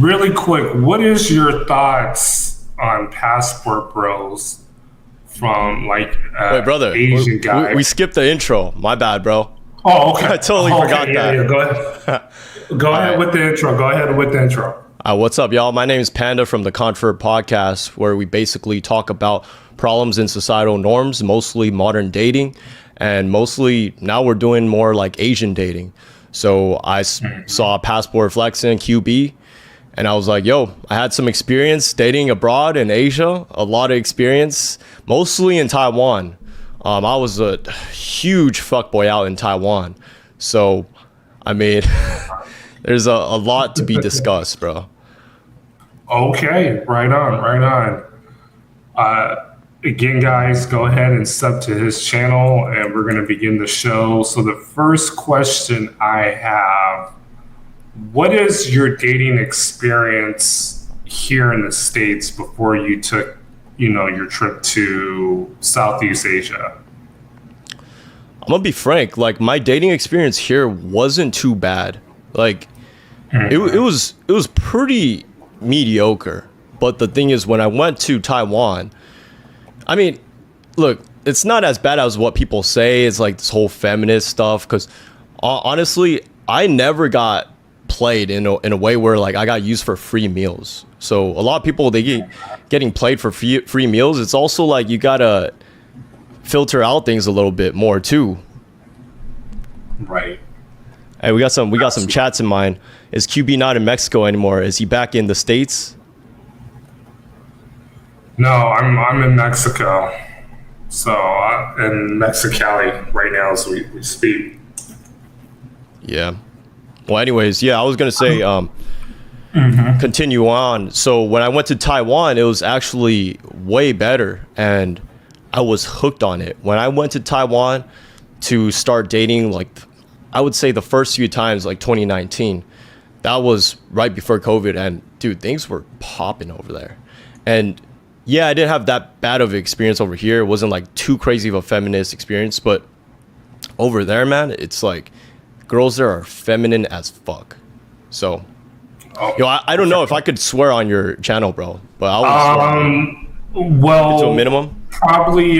Really quick, what is your thoughts on passport bros from like Wait, brother, Asian guy? we skipped the intro. My bad, bro. Oh, okay. I totally forgot that. Yeah, go ahead. Go ahead with the intro. Go ahead with the intro. What's up, y'all? My name is Panda from the Controvert podcast, where we basically talk about problems in societal norms, mostly modern dating, and mostly now we're doing more like Asian dating. So I saw Passport Flexin QB, and I was like, yo, I had some experience dating abroad in Asia, a lot of experience, mostly in Taiwan. I was a huge fuckboy out in Taiwan. So, I mean, there's a lot to be discussed, bro. Okay, right on. Again, guys, go ahead and sub to his channel, and we're going to begin the show. So the first question I have, what is your dating experience here in the States before you took, your trip to Southeast Asia? I'm gonna be frank, like my dating experience here wasn't too bad. Like it was pretty mediocre. But the thing is, when I went to Taiwan, I mean, look, it's not as bad as what people say. It's like this whole feminist stuff. Because honestly, I never got played in a way where like I got used for free meals. So a lot of people, they get getting played for free meals. It's also like you gotta filter out things a little bit more too. Right. Hey, we got some chats in mind. Is QB not in Mexico anymore? Is he back in the States? No, I'm in Mexico. So in Mexicali right now as we speak. Yeah. Well, anyways, yeah, I was gonna say continue on. So when I went to Taiwan, it was actually way better, and I was hooked on it. When I went to Taiwan to start dating, like I would say the first few times, like 2019, that was right before COVID, and dude, things were popping over there. And yeah, I didn't have that bad of an experience over here. It wasn't like too crazy of a feminist experience, but over there, man, it's like girls there are feminine as fuck. So, I don't know if I could swear on your channel, bro, but I would well, to a minimum. Probably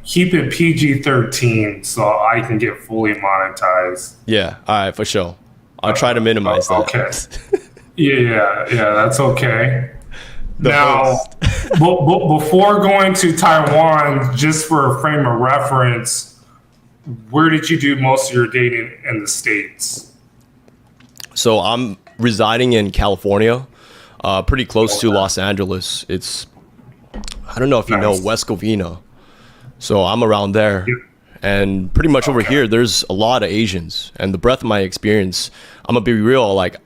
keep it PG-13 so I can get fully monetized. Yeah, all right, for sure. I'll try to minimize that. Okay. Yeah, that's okay. Now, before going to Taiwan, just for a frame of reference, where did you do most of your dating in the States? So I'm residing in California, pretty close to Los Angeles. It's, I don't know if you know West Covina. So I'm around there. And pretty much over here, there's a lot of Asians. And the breadth of my experience, I'm gonna be real, like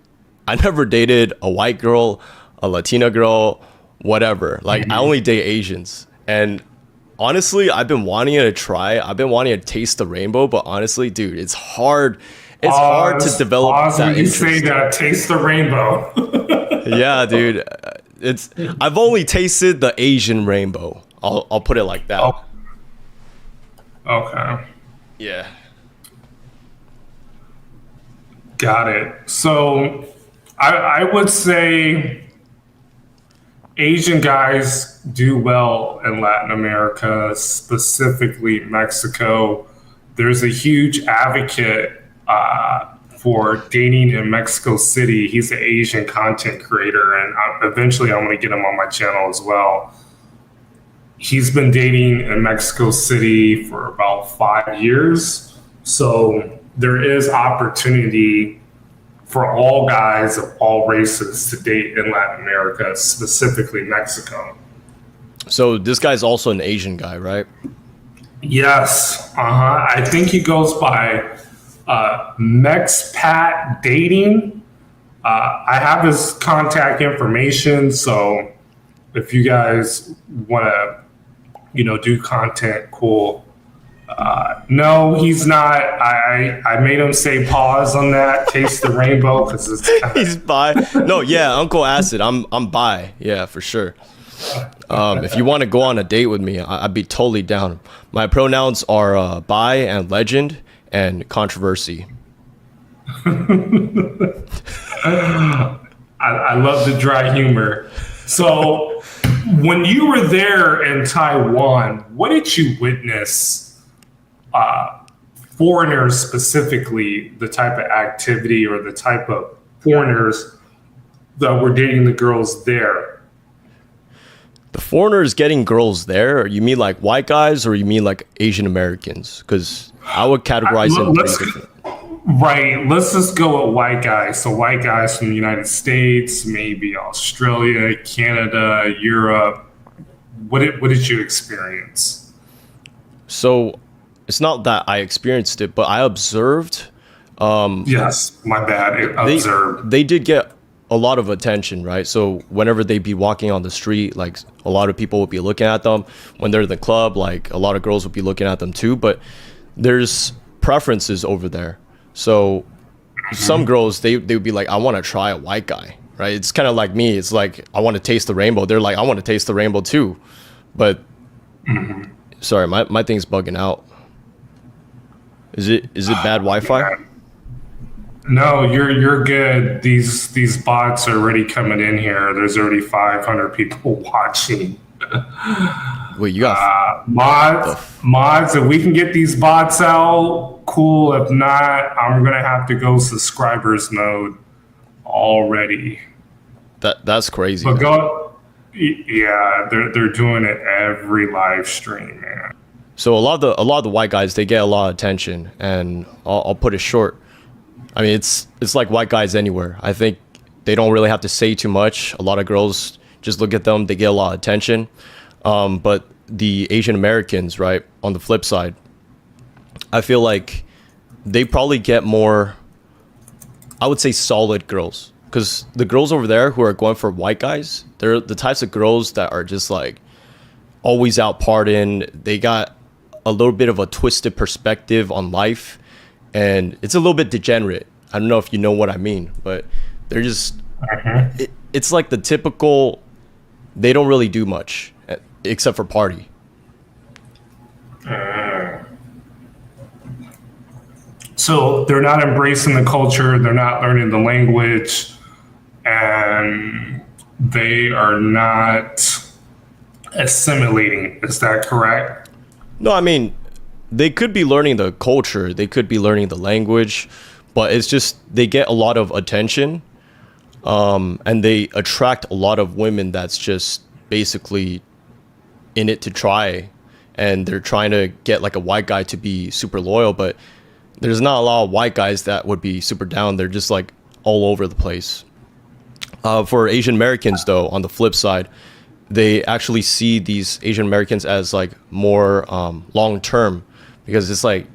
I never dated a white girl, a Latina girl, whatever. Like I only date Asians. And honestly, I've been wanting to try. I've been wanting to taste the rainbow, but honestly, dude, it's hard. It's hard to develop that interest. When you say that, taste the rainbow. Yeah, dude. I've only tasted the Asian rainbow. I'll put it like that. Oh. Okay. Yeah. Got it. So I would say Asian guys do well in Latin America, specifically Mexico. There's a huge advocate for dating in Mexico City. He's an Asian content creator, and eventually I want to get him on my channel as well. He's been dating in Mexico City for about 5 years. So there is opportunity for all guys of all races to date in Latin America, specifically Mexico. So this guy's also an Asian guy, right? Yes. I think he goes by Mexpat Dating. I have his contact information, so if you guys want to, do content, cool. No, he's not. I made him say pause on that. Taste the rainbow because it's kinda... He's bi. No, yeah, Uncle Acid. I'm bi. Yeah, for sure. If you want to go on a date with me, I'd be totally down. My pronouns are bi and legend and controversy. I love the dry humor. So, when you were there in Taiwan, what did you witness? Foreigners specifically, the type of activity or the type of foreigners that were dating the girls there. The foreigners getting girls there, or you mean like white guys, or you mean like Asian Americans? Because I would categorize them Let's three different. right. Let's just go with white guys. So white guys from the United States, maybe Australia, Canada, Europe. What did you experience? So it's not that I experienced it, but I observed. Yes, my bad. They Observed. they did get a lot of attention, right? So whenever they be walking on the street, like a lot of people would be looking at them. When they're in the club, like a lot of girls would be looking at them too. But there's preferences over there. So some girls they would be like, I want to try a white guy, right? It's kind of like me. It's like I want to taste the rainbow. They're like, I want to taste the rainbow too. But sorry, my thing's bugging out. Is it bad Wi-Fi? No, you're good. These bots are already coming in here. There's already 500 people watching. Wait, you got Mods. If we can get these bots out, cool. If not, I'm gonna have to go subscribers mode already. that's crazy. But yeah, they're doing it every live stream, man. So a lot of the white guys they get a lot of attention, and I'll put it short. I mean, it's like white guys anywhere. I think they don't really have to say too much. A lot of girls just look at them, they get a lot of attention. But the Asian Americans, right, on the flip side, I feel like they probably get more, I would say, solid girls. Because the girls over there who are going for white guys, they're the types of girls that are just like always out partying. They got a little bit of a twisted perspective on life, and it's a little bit degenerate. I don't know if you know what I mean, but they're just it's like the typical, they don't really do much except for party. So they're not embracing the culture, they're not learning the language, and they are not assimilating. Is that correct? No, I mean, they could be learning the culture, they could be learning the language, but it's just they get a lot of attention, and they attract a lot of women that's just basically in it to try, and they're trying to get like a white guy to be super loyal, but there's not a lot of white guys that would be super down. They're just like all over the place. For Asian Americans, though, on the flip side, they actually see these Asian Americans as like more long term, because it's like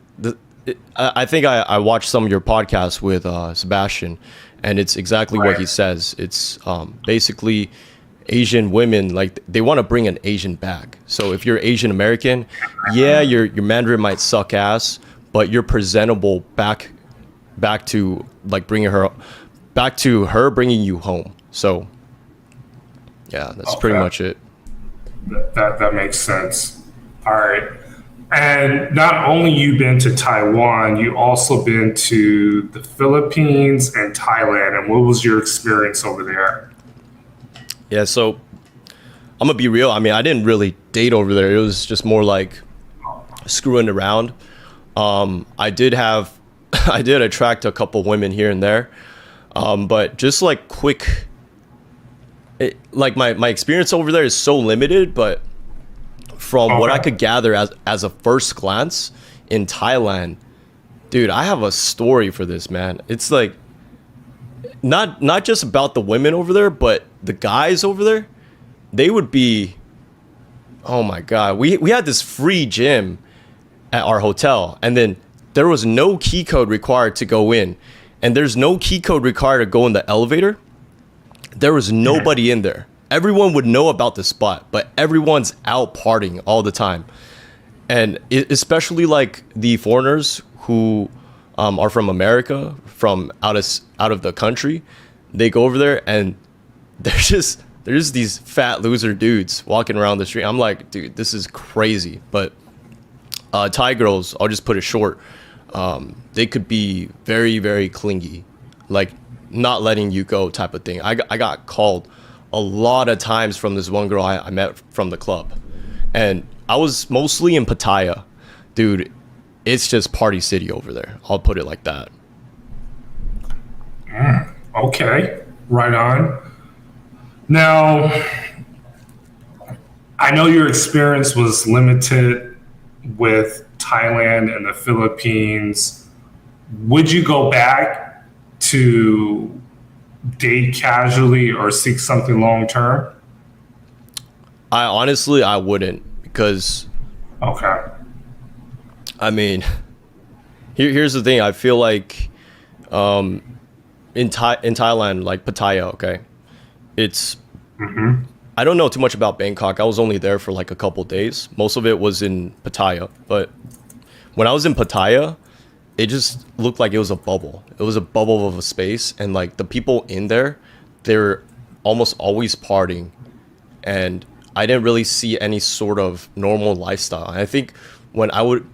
I think I watched some of your podcasts with Sebastian, and it's exactly what he says. It's basically Asian women, like they want to bring an Asian back. So if you're Asian American, yeah, your Mandarin might suck ass, but you're presentable back to like bringing her back to her bringing you home. So yeah, that's pretty much it. That makes sense. All right. And not only you been to Taiwan, you also been to the Philippines and Thailand. And what was your experience over there? Yeah, so I'm gonna be real. I mean, I didn't really date over there. It was just more like screwing around. I did attract a couple women here and there, but just like like my experience over there is so limited. But from what I could gather as a first glance in Thailand, dude, I have a story for this, man. It's like not just about the women over there, but the guys over there. They would be, oh my god, we had this free gym at our hotel, and then there was no key code required to go in, and there's no key code required to go in the elevator. There was nobody in there. Everyone would know about the spot, but everyone's out partying all the time. And especially like the foreigners who are from America, from out of the country, they go over there and there's these fat loser dudes walking around the street. I'm like, dude, this is crazy. But Thai girls, I'll just put it short, they could be very, very clingy. Like not letting you go type of thing. I got called a lot of times from this one girl I met from the club, and I was mostly in Pattaya. Dude, it's just party city over there. I'll put it like that. Okay, right on. Now, I know your experience was limited with Thailand and the Philippines. Would you go back to date casually or seek something long term? I wouldn't, because Okay. I mean, here's the thing. I feel like in Thailand, like Pattaya, okay, it's I don't know too much about Bangkok. I was only there for like a couple days. Most of it was in Pattaya, but when I was in Pattaya, it just looked like it was a bubble. It was a bubble of a space, and like the people in there, they're almost always partying, and I didn't really see any sort of normal lifestyle. And I think when I would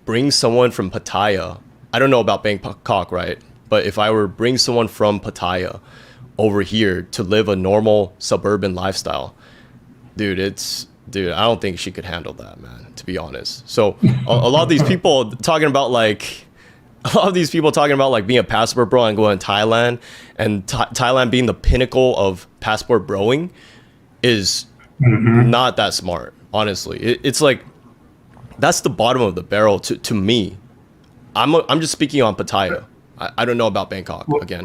bring someone from Pattaya, I don't know about Bangkok, right? But if I were to bring someone from Pattaya over here to live a normal suburban lifestyle, dude, I don't think she could handle that, man, to be honest. So a lot of these people talking about like being a passport bro and going to Thailand, and Thailand being the pinnacle of passport broing is not that smart, honestly. It's like that's the bottom of the barrel to me. I'm just speaking on Pattaya. I don't know about Bangkok again,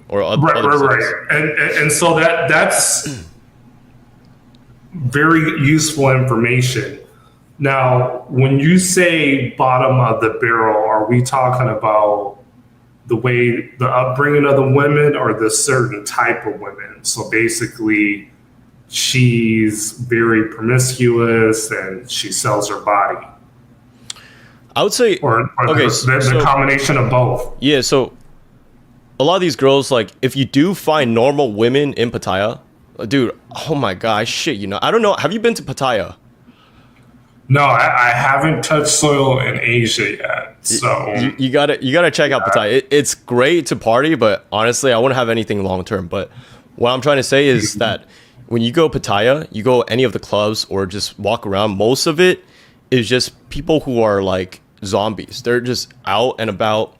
or other Right. cities. And so that's very useful information. Now, when you say bottom of the barrel, are we talking about the upbringing of the women or the certain type of women? So basically, she's very promiscuous and she sells her body, I would say, or okay, the combination of both. yeah. So a lot of these girls, like, if you do find normal women in Pattaya, dude, oh my god, shit, I don't know. Have you been to Pattaya? No, I haven't touched soil in Asia yet. So You gotta check out Pattaya. It's great to party, but honestly, I wouldn't have anything long term. But what I'm trying to say is that when you go Pattaya, you go any of the clubs or just walk around, most of it is just people who are like zombies. They're just out and about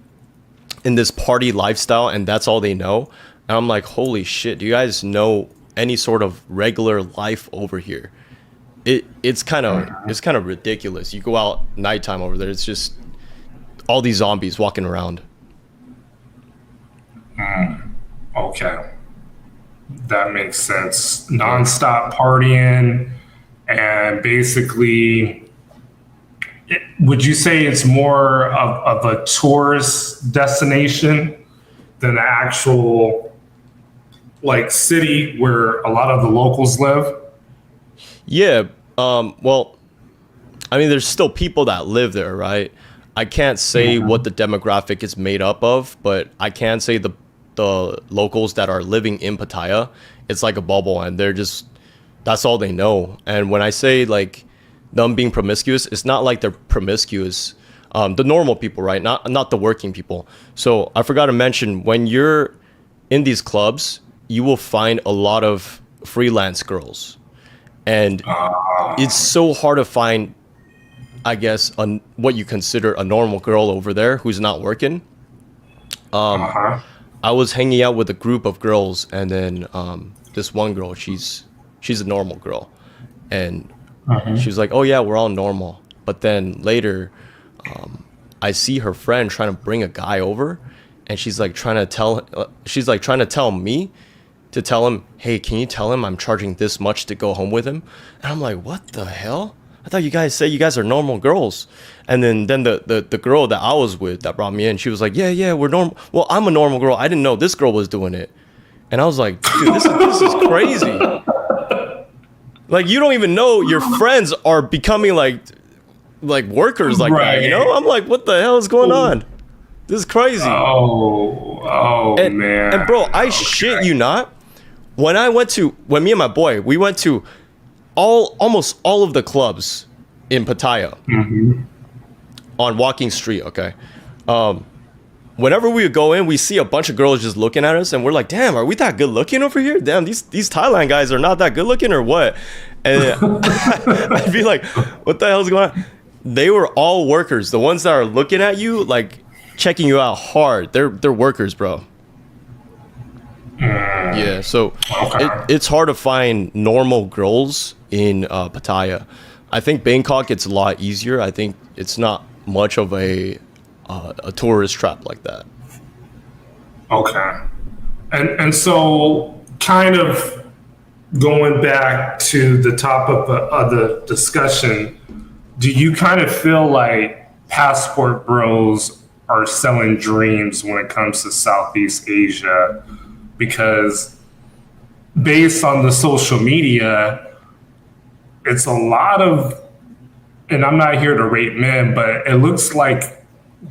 in this party lifestyle, and that's all they know. And I'm like, holy shit, do you guys know any sort of regular life over here? It's kind of ridiculous. You go out nighttime over there, it's just all these zombies walking around. okay, that makes sense. Nonstop partying, and basically, would you say it's more of a tourist destination than an actual like city where a lot of the locals live? Yeah. Well, I mean, there's still people that live there, right? I can't say what the demographic is made up of, but I can say the locals that are living in Pattaya, it's like a bubble, and that's all they know. And when I say like them being promiscuous, it's not like they're promiscuous. The normal people, right? Not the working people. So I forgot to mention, when you're in these clubs, you will find a lot of freelance girls. And it's so hard to find, I guess, what you consider a normal girl over there who's not working. I was hanging out with a group of girls, and then this one girl, she's a normal girl, and she was like, "Oh yeah, we're all normal." But then later, I see her friend trying to bring a guy over, and she's like trying to tell me to tell him, "Hey, can you tell him I'm charging this much to go home with him?" And I'm like, "What the hell? I thought you guys said you guys are normal girls." And then the girl that I was with that brought me in, she was like, yeah, we're normal. Well, I'm a normal girl. I didn't know this girl was doing it. And I was like, dude, this is crazy. Like, you don't even know your friends are becoming like workers like that, I'm like, what the hell is going on? This is crazy. And, man. And bro, I shit you not. When me and my boy, we went to almost all of the clubs in Pattaya on Walking Street, okay? whenever we go in, we see a bunch of girls just looking at us, and we're like, "Damn, are we that good looking over here? Damn, these Thailand guys are not that good looking, or what?" And I'd be like, "What the hell's going on?" They were all workers. The ones that are looking at you, like checking you out hard, they're workers, bro. Yeah, so it's hard to find normal girls in Pattaya. I think Bangkok, it's a lot easier. I think it's not much of a tourist trap like that. Okay. And so kind of going back to the top of the discussion, do you kind of feel like passport bros are selling dreams when it comes to Southeast Asia? Because based on the social media, it's a lot of, and I'm not here to rate men, but it looks like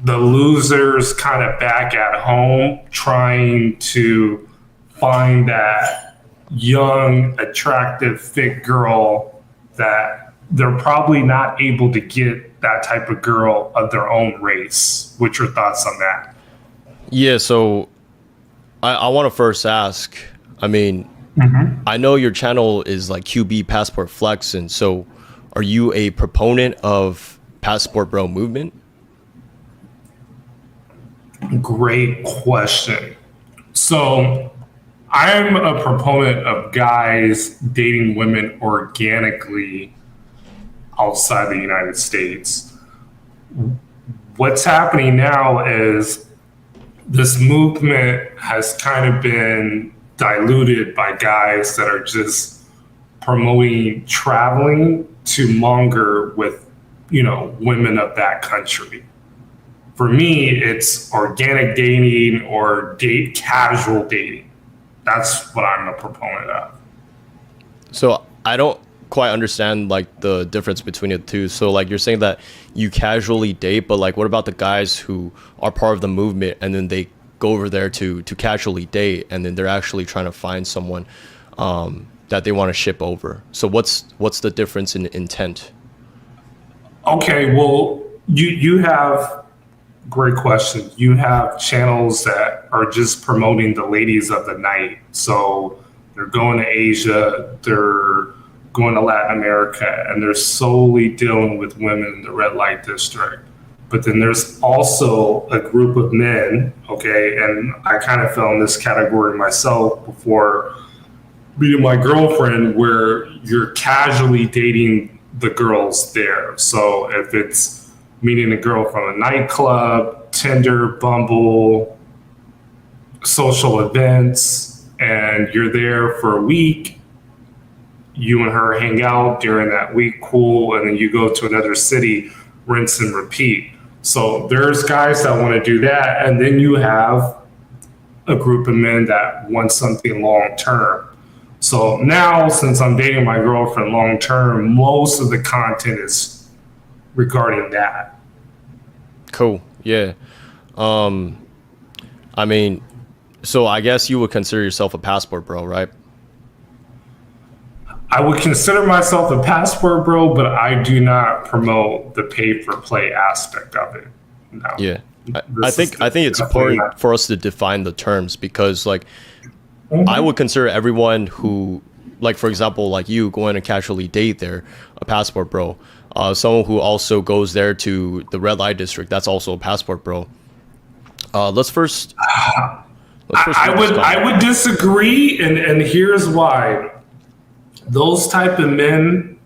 the losers kind of back at home trying to find that young, attractive, fit girl that they're probably not able to get that type of girl of their own race. What's your thoughts on that? Yeah, so I want to first ask, I mean, I know your channel is like QB Passport Flexin, so are you a proponent of Passport Bro movement? Great question. So I'm a proponent of guys dating women organically outside the United States. What's happening now is this movement has kind of been diluted by guys that are just promoting traveling to longer with, women of that country. For me, it's organic dating or casual dating. That's what I'm a proponent of. So I don't quite understand like the difference between the two. So like you're saying that you casually date, but like what about the guys who are part of the movement and then they go over there to casually date and then they're actually trying to find someone that they want to ship over? So what's the difference in intent? Okay, well, you have great question. You have channels that are just promoting the ladies of the night. So they're going to Asia, they're going to Latin America, and they're solely dealing with women in the red light district. But then there's also a group of men, okay, and I kind of fell in this category myself before meeting my girlfriend, where you're casually dating the girls there. So if it's meeting a girl from a nightclub, Tinder, Bumble, social events, and you're there for a week, you and her hang out during that week, cool, and then you go to another city, rinse and repeat. So there's guys that want to do that, and then you have a group of men that want something long term. So now, since I'm dating my girlfriend long term, most of the content is regarding that. Cool. Yeah. I mean, so I guess you would consider yourself a passport bro, right? I would consider myself a passport bro, but I do not promote the pay for play aspect of it. No. Yeah. I think it's important for us to define the terms, because like I would consider everyone who, like, for example, like you going to casually date there, a passport bro. Someone who also goes there to the red light district, that's also a passport bro. Let's first I would disagree, and here's why. Those type of men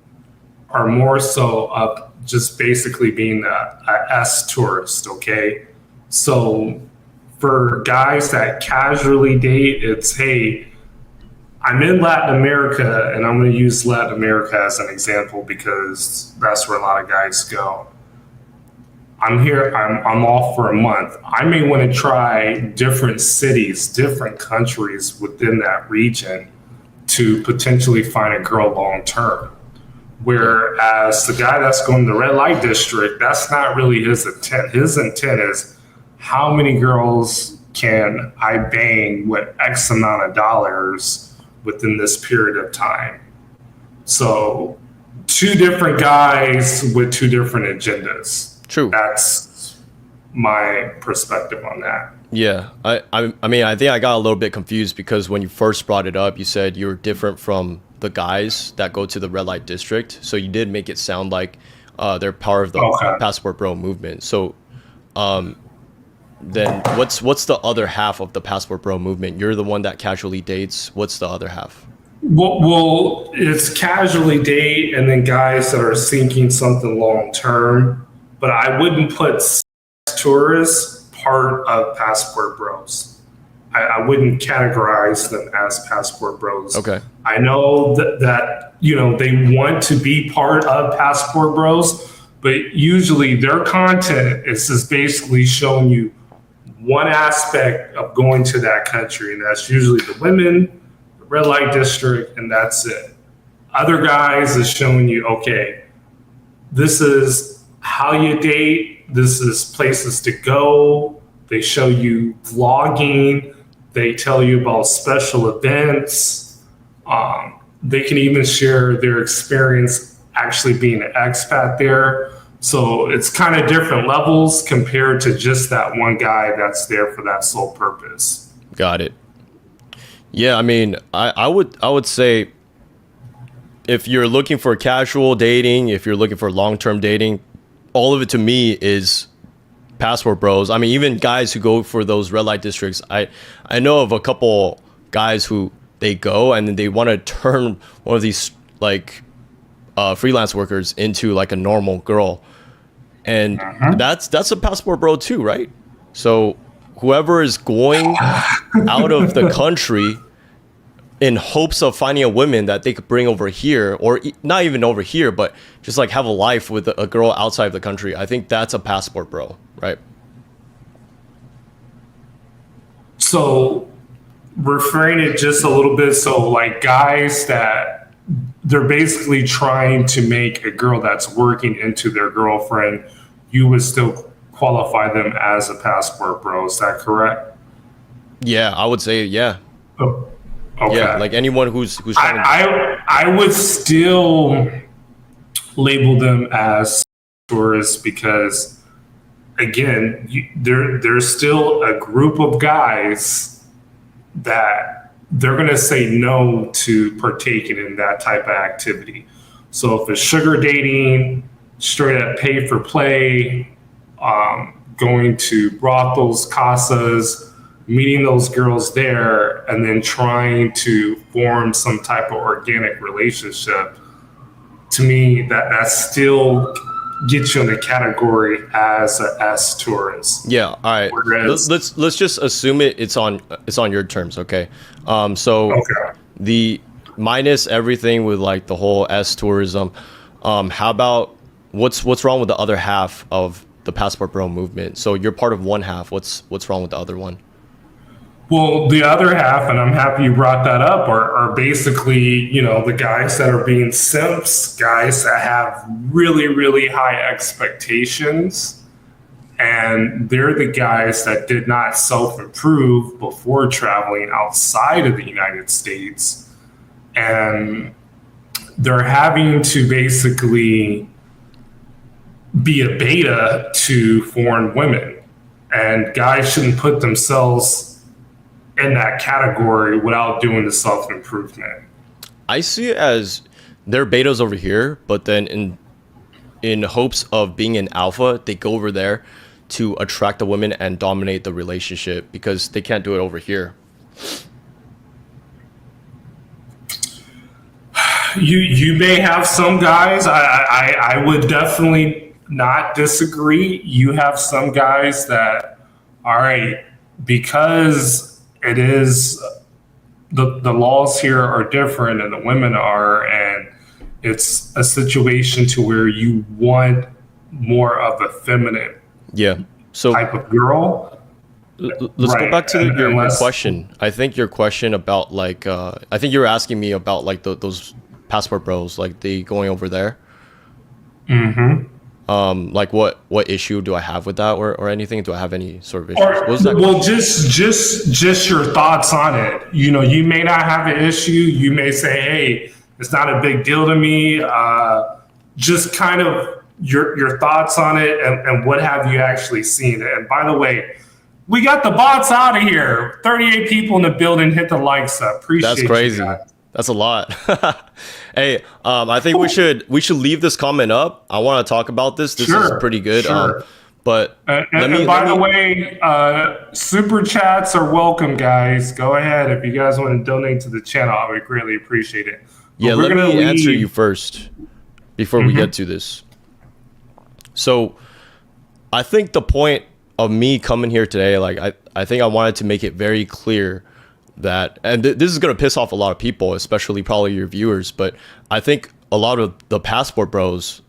are more so up just basically being a S tourist, okay? So for guys that casually date, it's, hey, I'm in Latin America, and I'm going to use Latin America as an example because that's where a lot of guys go. I'm here, I'm off for a month. I may want to try different cities, different countries within that region to potentially find a girl long term. Whereas the guy that's going to the red light district, that's not really his intent. His intent is, how many girls can I bang with X amount of dollars within this period of time? So two different guys with two different agendas. True. That's my perspective on that. Yeah, I mean, I think I got a little bit confused because when you first brought it up, you said you were different from the guys that go to the red light district. So you did make it sound like they're part of the Okay. passport bro movement. So then what's the other half of the passport bro movement? You're the one that casually dates. What's the other half? Well, it's casually date and then guys that are seeking something long term, but I wouldn't put tourists part of passport bros. I wouldn't categorize them as passport bros. Okay. I know that they want to be part of passport bros, but usually their content is just basically showing you one aspect of going to that country, and that's usually the women, the red light district, and that's it. Other guys is showing you, okay, this is how you date, this is places to go. They show you vlogging, they tell you about special events. They can even share their experience actually being an expat there. So it's kind of different levels compared to just that one guy that's there for that sole purpose. Got it. Yeah, I mean, I would say if you're looking for casual dating, if you're looking for long-term dating, all of it to me is passport bros. I mean, even guys who go for those red light districts, I know of a couple guys who they go and then they want to turn one of these like freelance workers into like a normal girl. And that's a passport bro too, right? So whoever is going out of the country in hopes of finding a woman that they could bring over here, or not even over here, but just like have a life with a girl outside of the country, I think that's a passport bro, right? So referring it just a little bit, so like guys that they're basically trying to make a girl that's working into their girlfriend, you would still qualify them as a passport bro. Is that correct? Yeah, I would say yeah. Oh, okay. Yeah, like anyone who's trying to... I would still label them as tourists because, again, there's still a group of guys that they're going to say no to partaking in that type of activity. So if it's sugar dating, straight up pay for play, going to brothels, casas, meeting those girls there, and then trying to form some type of organic relationship, to me, that still gets you in the category as a S tourist. Yeah, all right. Whereas, Let's just assume it's on your terms, okay? So okay. the minus everything with like the whole S tourism. How about what's wrong with the other half of the passport bro movement? So you're part of one half. What's wrong with the other one? Well, the other half, and I'm happy you brought that up, are basically, the guys that are being simps, guys that have really, really high expectations. And they're the guys that did not self-improve before traveling outside of the United States. And they're having to basically be a beta to foreign women. And guys shouldn't put themselves in that category without doing the self-improvement. I see it as they're betas over here, but then in hopes of being an alpha, they go over there to attract the women and dominate the relationship because they can't do it over here. You may have some guys. I would definitely not disagree. You have some guys that, all right, because it is the laws here are different and the women are, and it's a situation to where you want more of a feminine type of girl. Let's go back to your question. I think your question about like I think you were asking me about like those passport bros, like they going over there. Like what issue do I have with that or anything? Do I have any sort of issues? What was that well, just your thoughts on it. You may not have an issue. You may say, hey, it's not a big deal to me. Just kind of your thoughts on it, and what have you actually seen. And by the way, we got the bots out of here. 38 people in the building. Hit the likes up. Appreciate That's crazy. You guys. That's a lot. Hey, I think we should leave this comment up. I want to talk about this. This is pretty good. Sure. But and by the way, super chats are welcome, guys. Go ahead if you guys want to donate to the channel. I would greatly appreciate it. Yeah, let me answer you first before we get to this. So, I think the point of me coming here today, like I think I wanted to make it very clear that, and this is gonna piss off a lot of people, especially probably your viewers, but I think a lot of the passport bros,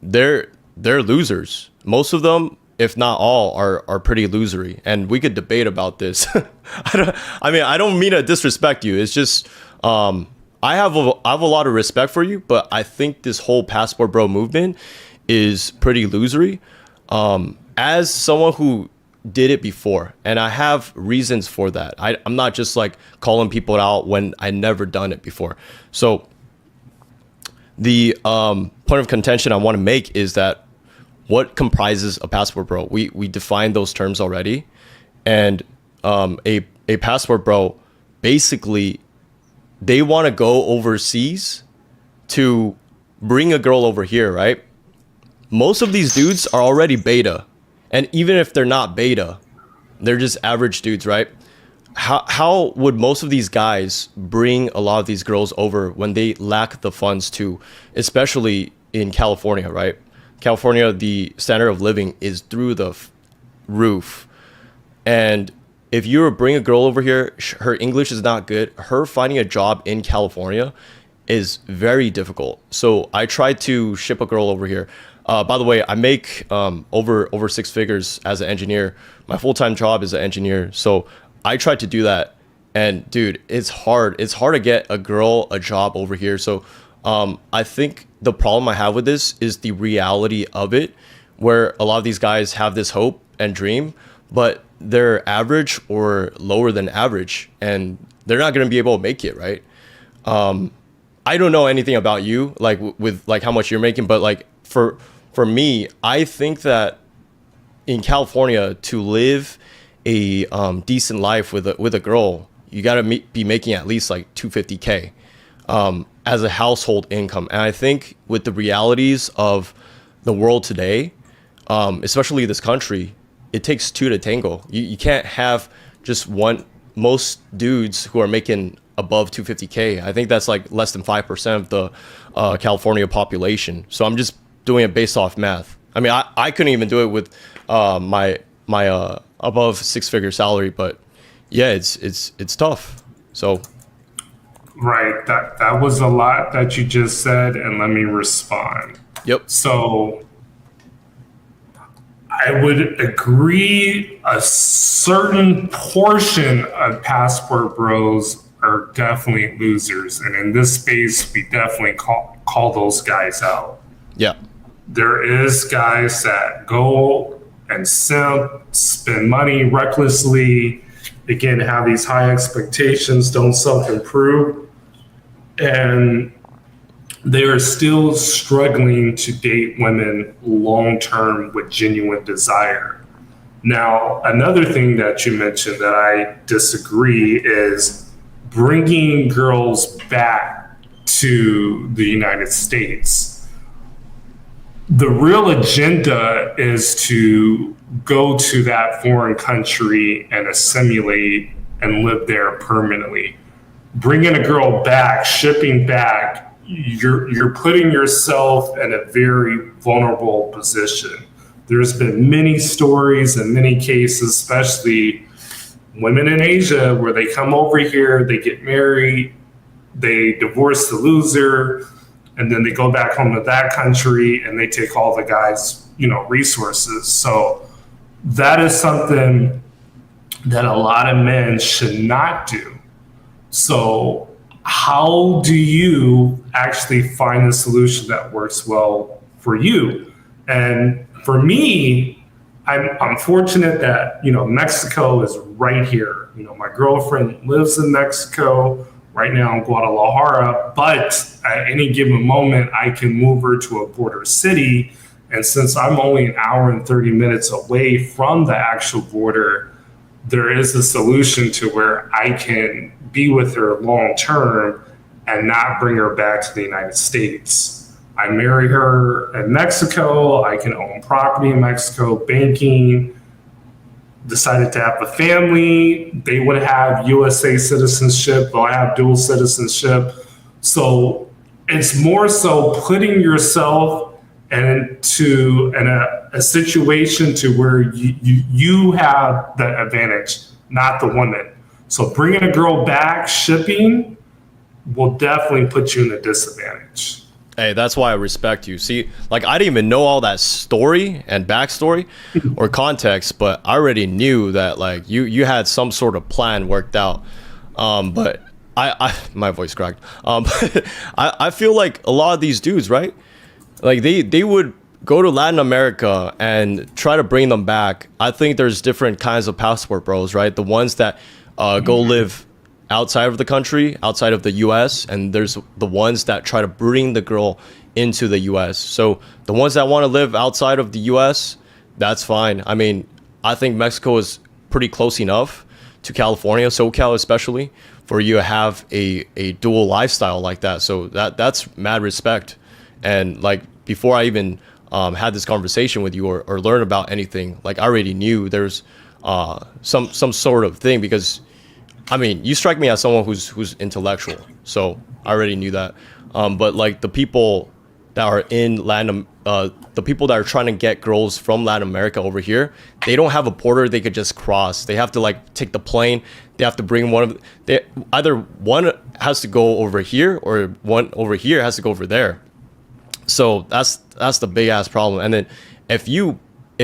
they're losers. Most of them, if not all, are pretty losery, and we could debate about this. I don't mean to disrespect you. It's just I have a lot of respect for you, but I think this whole passport bro movement is pretty losery. As someone who did it before, and I have reasons for that. I'm not just like calling people out when I never done it before. So the point of contention I want to make is that what comprises a passport bro? We defined those terms already, and a passport bro, basically they want to go overseas to bring a girl over here, right? Most of these dudes are already beta. And even if they're not beta, they're just average dudes, right? How would most of these guys bring a lot of these girls over when they lack the funds to, especially in California, right? California, the standard of living is through the roof. And if you bring a girl over here, her English is not good. Her finding a job in California is very difficult. So I tried to ship a girl over here. By the way, I make over 6 figures as an engineer. My full-time job is an engineer. So I tried to do that. And dude, it's hard. It's hard to get a girl a job over here. So I think the problem I have with this is the reality of it, where a lot of these guys have this hope and dream, but they're average or lower than average, and they're not going to be able to make it, right? I don't know anything about you, like with like how much you're making, but like for me, I think that in California, to live a decent life with a girl, you got to be making at least like $250K as a household income. And I think with the realities of the world today, especially this country, it takes two to tango. You can't have just one. Most dudes who are making above 250K, I think that's like less than 5% of the California population. So I'm just doing it based off math. I mean, I couldn't even do it with my above 6-figure salary, but yeah, it's tough. So right, that was a lot that you just said, and let me respond. Yep. So I would agree a certain portion of passport bros are definitely losers, and in this space we definitely call those guys out. Yeah. There is guys that go and simp, spend money recklessly, again, have these high expectations, don't self-improve, and they are still struggling to date women long-term with genuine desire. Now, another thing that you mentioned that I disagree is bringing girls back to the United States. The real agenda is to go to that foreign country and assimilate and live there permanently. Bringing a girl back, shipping back, you're putting yourself in a very vulnerable position. There's been many stories and many cases, especially women in Asia, where they come over here, they get married, they divorce the loser, and then they go back home to that country and they take all the guys' resources. So that is something that a lot of men should not do. So how do you actually find a solution that works well for you? And for me, I'm fortunate that Mexico is right here. My girlfriend lives in Mexico. right now in Guadalajara, but at any given moment, I can move her to a border city. And since I'm only an hour and 30 minutes away from the actual border, there is a solution to where I can be with her long term and not bring her back to the United States. I marry her in Mexico. I can own property in Mexico, banking, decided to have a family. They would have USA citizenship, but I have dual citizenship. So it's more so putting yourself into a situation to where you have the advantage, not the woman. So bringing a girl back, shipping, will definitely put you in a disadvantage. Hey, that's why I respect you. See, like I didn't even know all that story and backstory or context, but I already knew that like you had some sort of plan worked out. But I my voice cracked. I feel like a lot of these dudes, right? Like they would go to Latin America and try to bring them back. I think there's different kinds of passport bros, right? The ones that go live outside of the country, outside of the US, and there's the ones that try to bring the girl into the US. So the ones that want to live outside of the US, that's fine. I mean, I think Mexico is pretty close enough to California, SoCal especially, for you to have a dual lifestyle like that. So that's mad respect. And like before I even had this conversation with you or learn about anything, like I already knew there's some sort of thing, because I mean, you strike me as someone who's intellectual, so I already knew that. But like the people that are in the people that are trying to get girls from Latin America over here, they don't have a border they could just cross. They have to like take the plane. They have to bring either one has to go over here or one over here has to go over there. So that's the big ass problem. And then if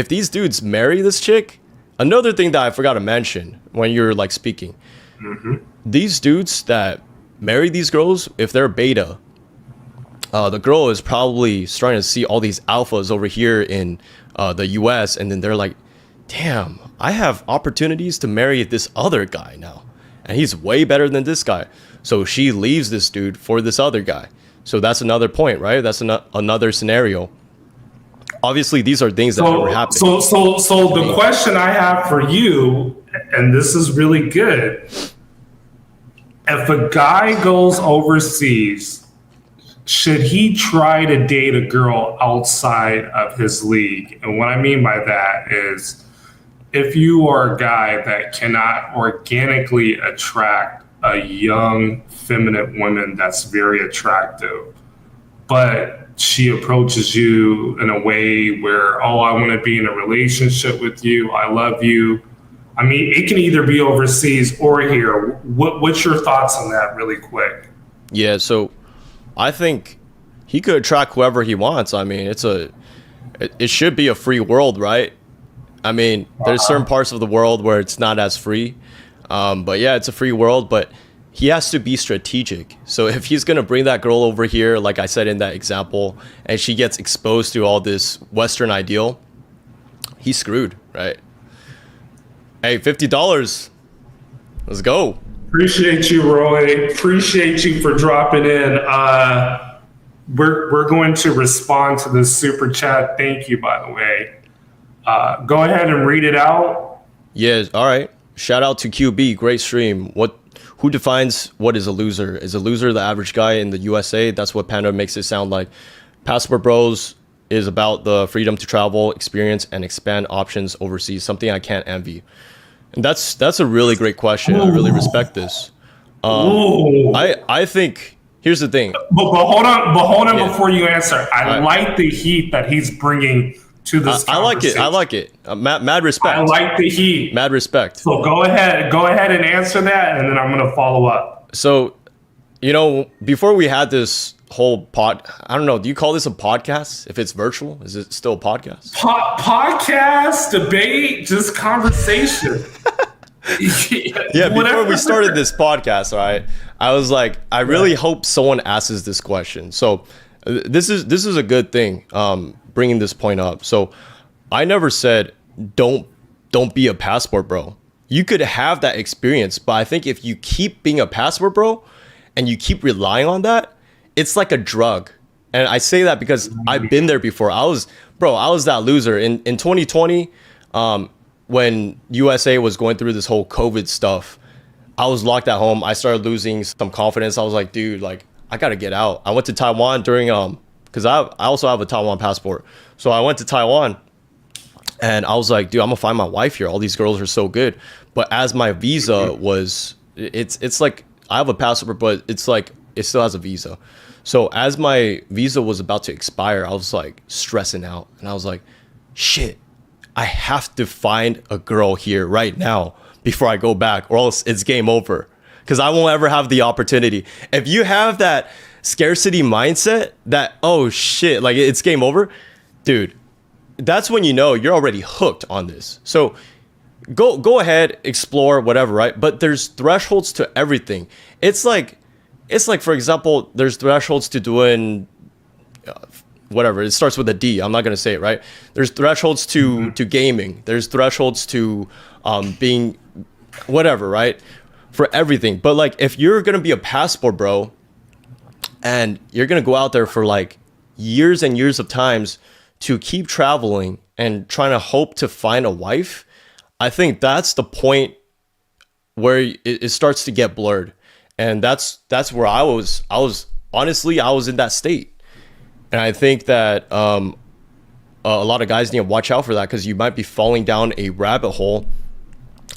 these dudes marry this chick, another thing that I forgot to mention when you're like speaking. Mm-hmm. These dudes that marry these girls, if they're beta, the girl is probably starting to see all these alphas over here in the US, and then they're like, damn, I have opportunities to marry this other guy now, and he's way better than this guy. So she leaves this dude for this other guy. So that's another point, right? That's another scenario. Obviously, these are things that never happen. So the question I have for you, and this is really good. If a guy goes overseas, should he try to date a girl outside of his league? And what I mean by that is, if you are a guy that cannot organically attract a young, feminine woman that's very attractive, but she approaches you in a way where, oh, I want to be in a relationship with you, I love you. I mean, it can either be overseas or here. What's your thoughts on that really quick? Yeah, so I think he could attract whoever he wants. I mean, it should be a free world, right? I mean, there's certain parts of the world where it's not as free. But yeah, it's a free world, but he has to be strategic. So if he's going to bring that girl over here, like I said in that example, and she gets exposed to all this Western ideal, he's screwed, right? Hey, $50. Let's go. Appreciate you, Roy. Appreciate you for dropping in. We're going to respond to this super chat. Thank you, by the way. Go ahead and read it out. Yeah, all right. Shout out to QB. Great stream. Who defines what is a loser? Is a loser the average guy in the USA? That's what Panda makes it sound like. Passport Bros is about the freedom to travel, experience, and expand options overseas. Something I can't envy. And that's a really great question. Ooh. I really respect this. I think here's the thing. But hold on yeah. Before you answer. I like the heat that he's bringing to this conversation. I like it. Mad respect. I like the heat. Mad respect. So go ahead and answer that, and then I'm gonna follow up. So, before we had this whole I don't know, do you call this a podcast? If it's virtual, is it still a podcast? Podcast, debate, just conversation. Yeah, before we started this podcast, all right, I was like, I really hope someone asks this question. So this is a good thing, bringing this point up. So I never said don't be a passport bro. You could have that experience, but I think if you keep being a passport bro and you keep relying on that, it's like a drug. And I say that because I've been there before. I was that loser in 2020, when USA was going through this whole COVID stuff. I was locked at home. I started losing some confidence. I was like, dude, like I gotta get out. I went to Taiwan during because I also have a Taiwan passport. So I went to Taiwan, and I was like, dude, I'm gonna find my wife here. All these girls are so good. But as my visa was, it's like I have a passport, but it's like it still has a visa. So as my visa was about to expire, I was like stressing out, and I was like, shit, I have to find a girl here right now before I go back, or else it's game over. Because I won't ever have the opportunity. If you have that scarcity mindset that, oh shit, like it's game over, dude, that's when you know you're already hooked on this. So go ahead, explore, whatever, right? But there's thresholds to everything. It's like for example, there's thresholds to doing whatever. It starts with a D. I'm not gonna say it, right? There's thresholds to gaming. There's thresholds to being whatever, right? For everything. But like if you're gonna be a passport bro, and you're gonna go out there for like years and years of times to keep traveling and trying to hope to find a wife, I think that's the point where it starts to get blurred. And that's where I was honestly, I was in that state. And I think that a lot of guys need to watch out for that, because you might be falling down a rabbit hole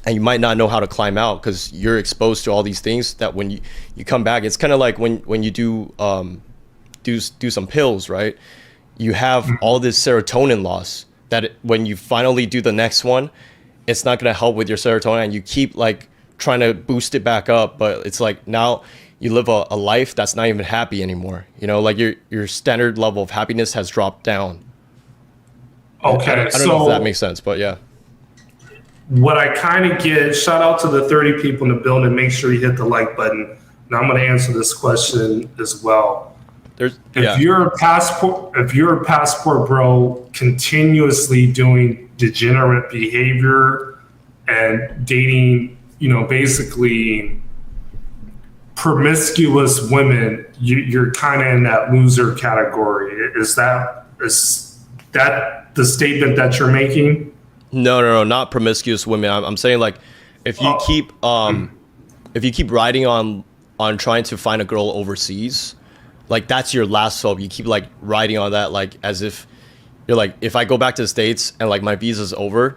and you might not know how to climb out, because you're exposed to all these things that when you come back, it's kind of like when you do some pills, right? You have all this serotonin loss that when you finally do the next one, it's not going to help with your serotonin, and you keep like trying to boost it back up. But it's like now you live a life that's not even happy anymore. You know, like your standard level of happiness has dropped down. Okay, I don't know if that makes sense, but yeah. What I kind of get, shout out to the 30 people in the building. Make sure you hit the like button. And I'm going to answer this question as well. If you're a passport bro continuously doing degenerate behavior and dating, basically promiscuous women, you're kind of in that loser category. Is that the statement that you're making? No, not promiscuous women. I'm saying like if you keep riding on trying to find a girl overseas, like that's your last hope. You keep like riding on that, like as if you're like, if I go back to the States and like my visa's over,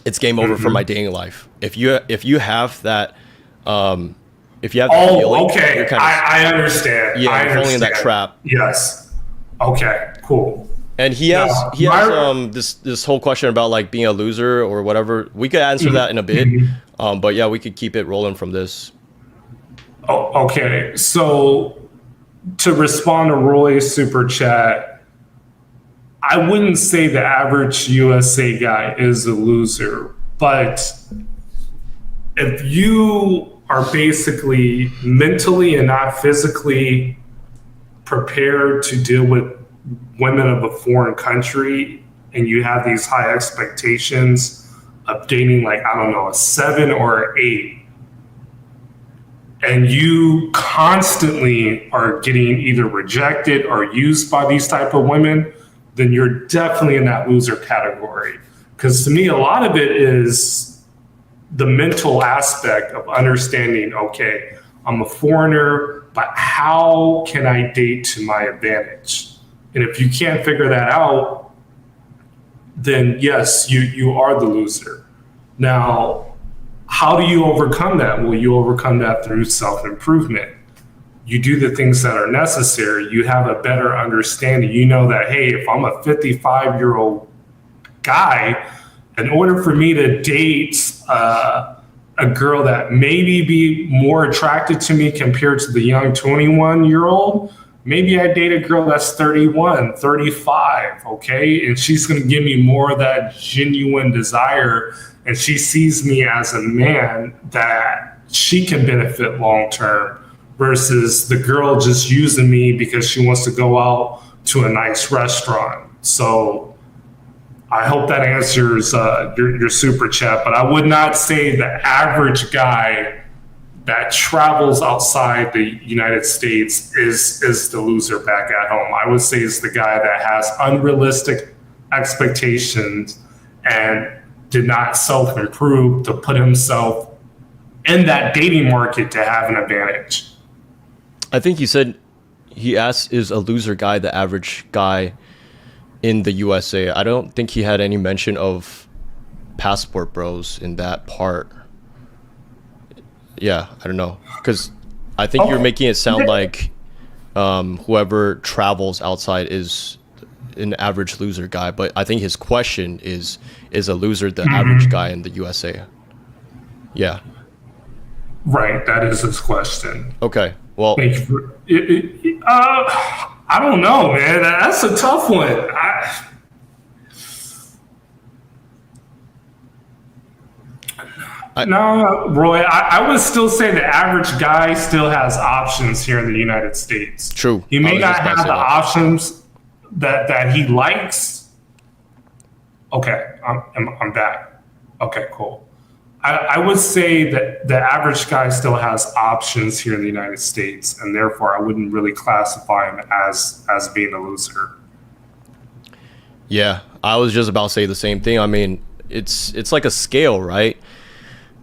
it's game over for my dating life. If you have that, if you have that feeling, okay, I understand. Yeah, you're falling in that trap. Yes. Okay. Cool. And he has this whole question about like being a loser or whatever. We could answer that in a bit, but yeah, we could keep it rolling from this. Oh, okay. So to respond to Roy's super chat, I wouldn't say the average USA guy is a loser, but if you are basically mentally and not physically prepared to deal with women of a foreign country, and you have these high expectations of dating like, I don't know, a 7 or an 8, and you constantly are getting either rejected or used by these type of women, then you're definitely in that loser category. Because to me, a lot of it is the mental aspect of understanding, okay, I'm a foreigner, but how can I date to my advantage? And if you can't figure that out, then yes, you are the loser. Now, how do you overcome that? Well, you overcome that through self-improvement. You do the things that are necessary. You have a better understanding. You know that, hey, if I'm a 55-year-old guy, in order for me to date a girl that maybe be more attracted to me compared to the young 21-year-old, maybe I date a girl that's 31, 35, okay? And she's gonna give me more of that genuine desire, and she sees me as a man that she can benefit long-term versus the girl just using me because she wants to go out to a nice restaurant. So I hope that answers your super chat, but I would not say the average guy that travels outside the United States is the loser back at home. I would say it's the guy that has unrealistic expectations and did not self-improve to put himself in that dating market to have an advantage. I think he asked, is a loser guy the average guy in the USA? I don't think he had any mention of passport bros in that part. Yeah, I don't know. Because I think you're making it sound like whoever travels outside is an average loser guy. But I think his question is a loser the average guy in the USA? Yeah. Right, that is his question. Okay, well. I don't know, man. That's a tough one. No, Roy, I would still say the average guy still has options here in the United States. True. He may not have the options that he likes. Okay, I'm back. Okay, cool. I would say that the average guy still has options here in the United States, and therefore I wouldn't really classify him as being a loser. Yeah, I was just about to say the same thing. I mean, it's like a scale, right?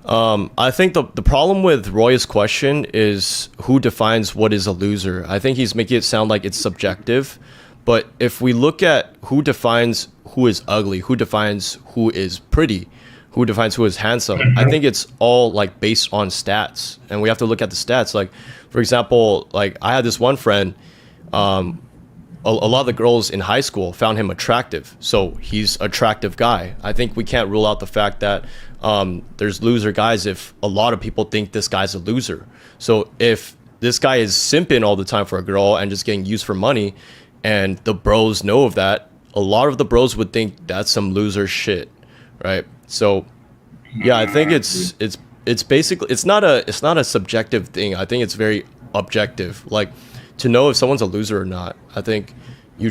I think the problem with Roy's question is who defines what is a loser. I think he's making it sound like it's subjective. But if we look at who defines who is ugly, who defines who is pretty, who defines who is handsome, I think it's all like based on stats. And we have to look at the stats. Like, for example, like I had this one friend, a lot of the girls in high school found him attractive. So he's an attractive guy. I think we can't rule out the fact that there's loser guys if a lot of people think this guy's a loser. So if this guy is simping all the time for a girl and just getting used for money, and the bros know of that, a lot of the bros would think that's some loser shit, right? So yeah, I think it's basically it's not a subjective thing. I think it's very objective. Like, to know if someone's a loser or not, I think you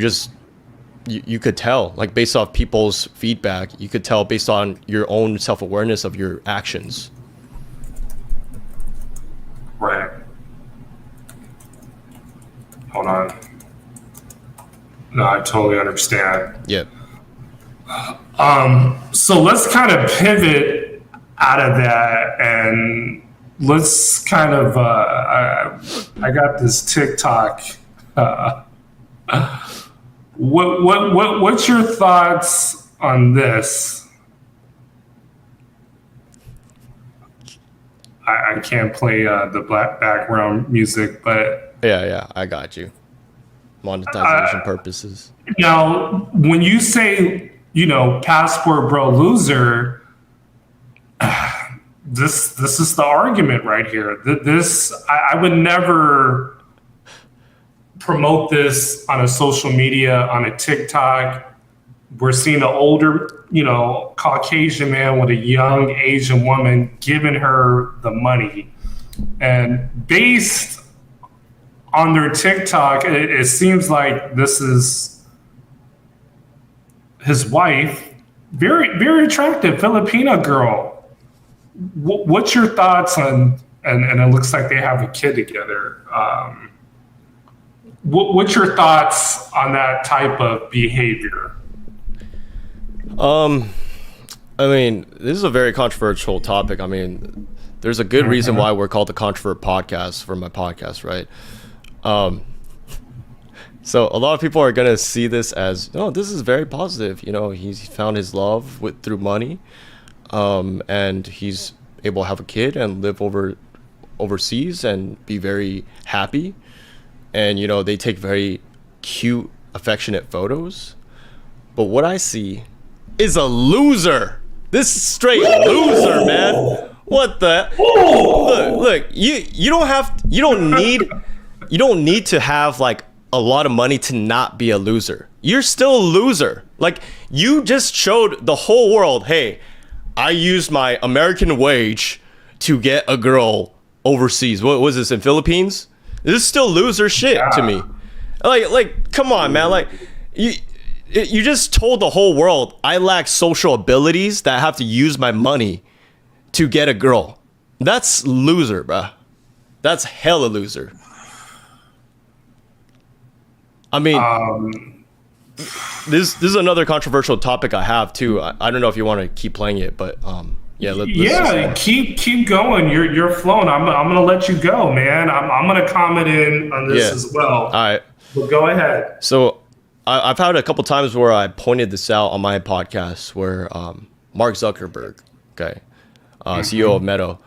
could tell, like, based off people's feedback. You could tell based on your own self-awareness of your actions. Right. Hold on. No, I totally understand. Yeah. So let's kind of pivot out of that, and let's kind of I got this TikTok. What's your thoughts on this? I can't play the black background music, but Yeah, I got you. Monetization purposes. Now, when you say, passport bro loser, this is the argument right here. I would never promote this on a social media, on a TikTok. We're seeing an older, Caucasian man with a young Asian woman giving her the money. And based on their TikTok, it seems like this is his wife, very, very attractive Filipina girl. What's your thoughts on, and it looks like they have a kid together. What's your thoughts on that type of behavior? I mean, this is a very controversial topic. I mean, there's a good reason why we're called the Controvert podcast for my podcast, right? So a lot of people are gonna see this as, oh, this is very positive. He's found his love through money, and he's able to have a kid and live overseas and be very happy. And they take very cute, affectionate photos. But what I see is a loser. This is straight loser, man. What the? Look. You don't need to have like a lot of money to not be a loser. You're still a loser. Like, you just showed the whole world, hey, I used my American wage to get a girl overseas. What was this, in Philippines? This is still loser shit to me. Like, come on, man. Like, you just told the whole world I lack social abilities that I have to use my money to get a girl. That's loser, bruh. That's hella loser. I mean, this is another controversial topic I have too. I don't know if you want to keep playing it, but yeah, let's keep going. You're flowing. I'm gonna let you go, man. I'm gonna comment in on this as well. All right, but go ahead. So I've had a couple times where I pointed this out on my podcast, where Mark Zuckerberg, okay, CEO of Meta,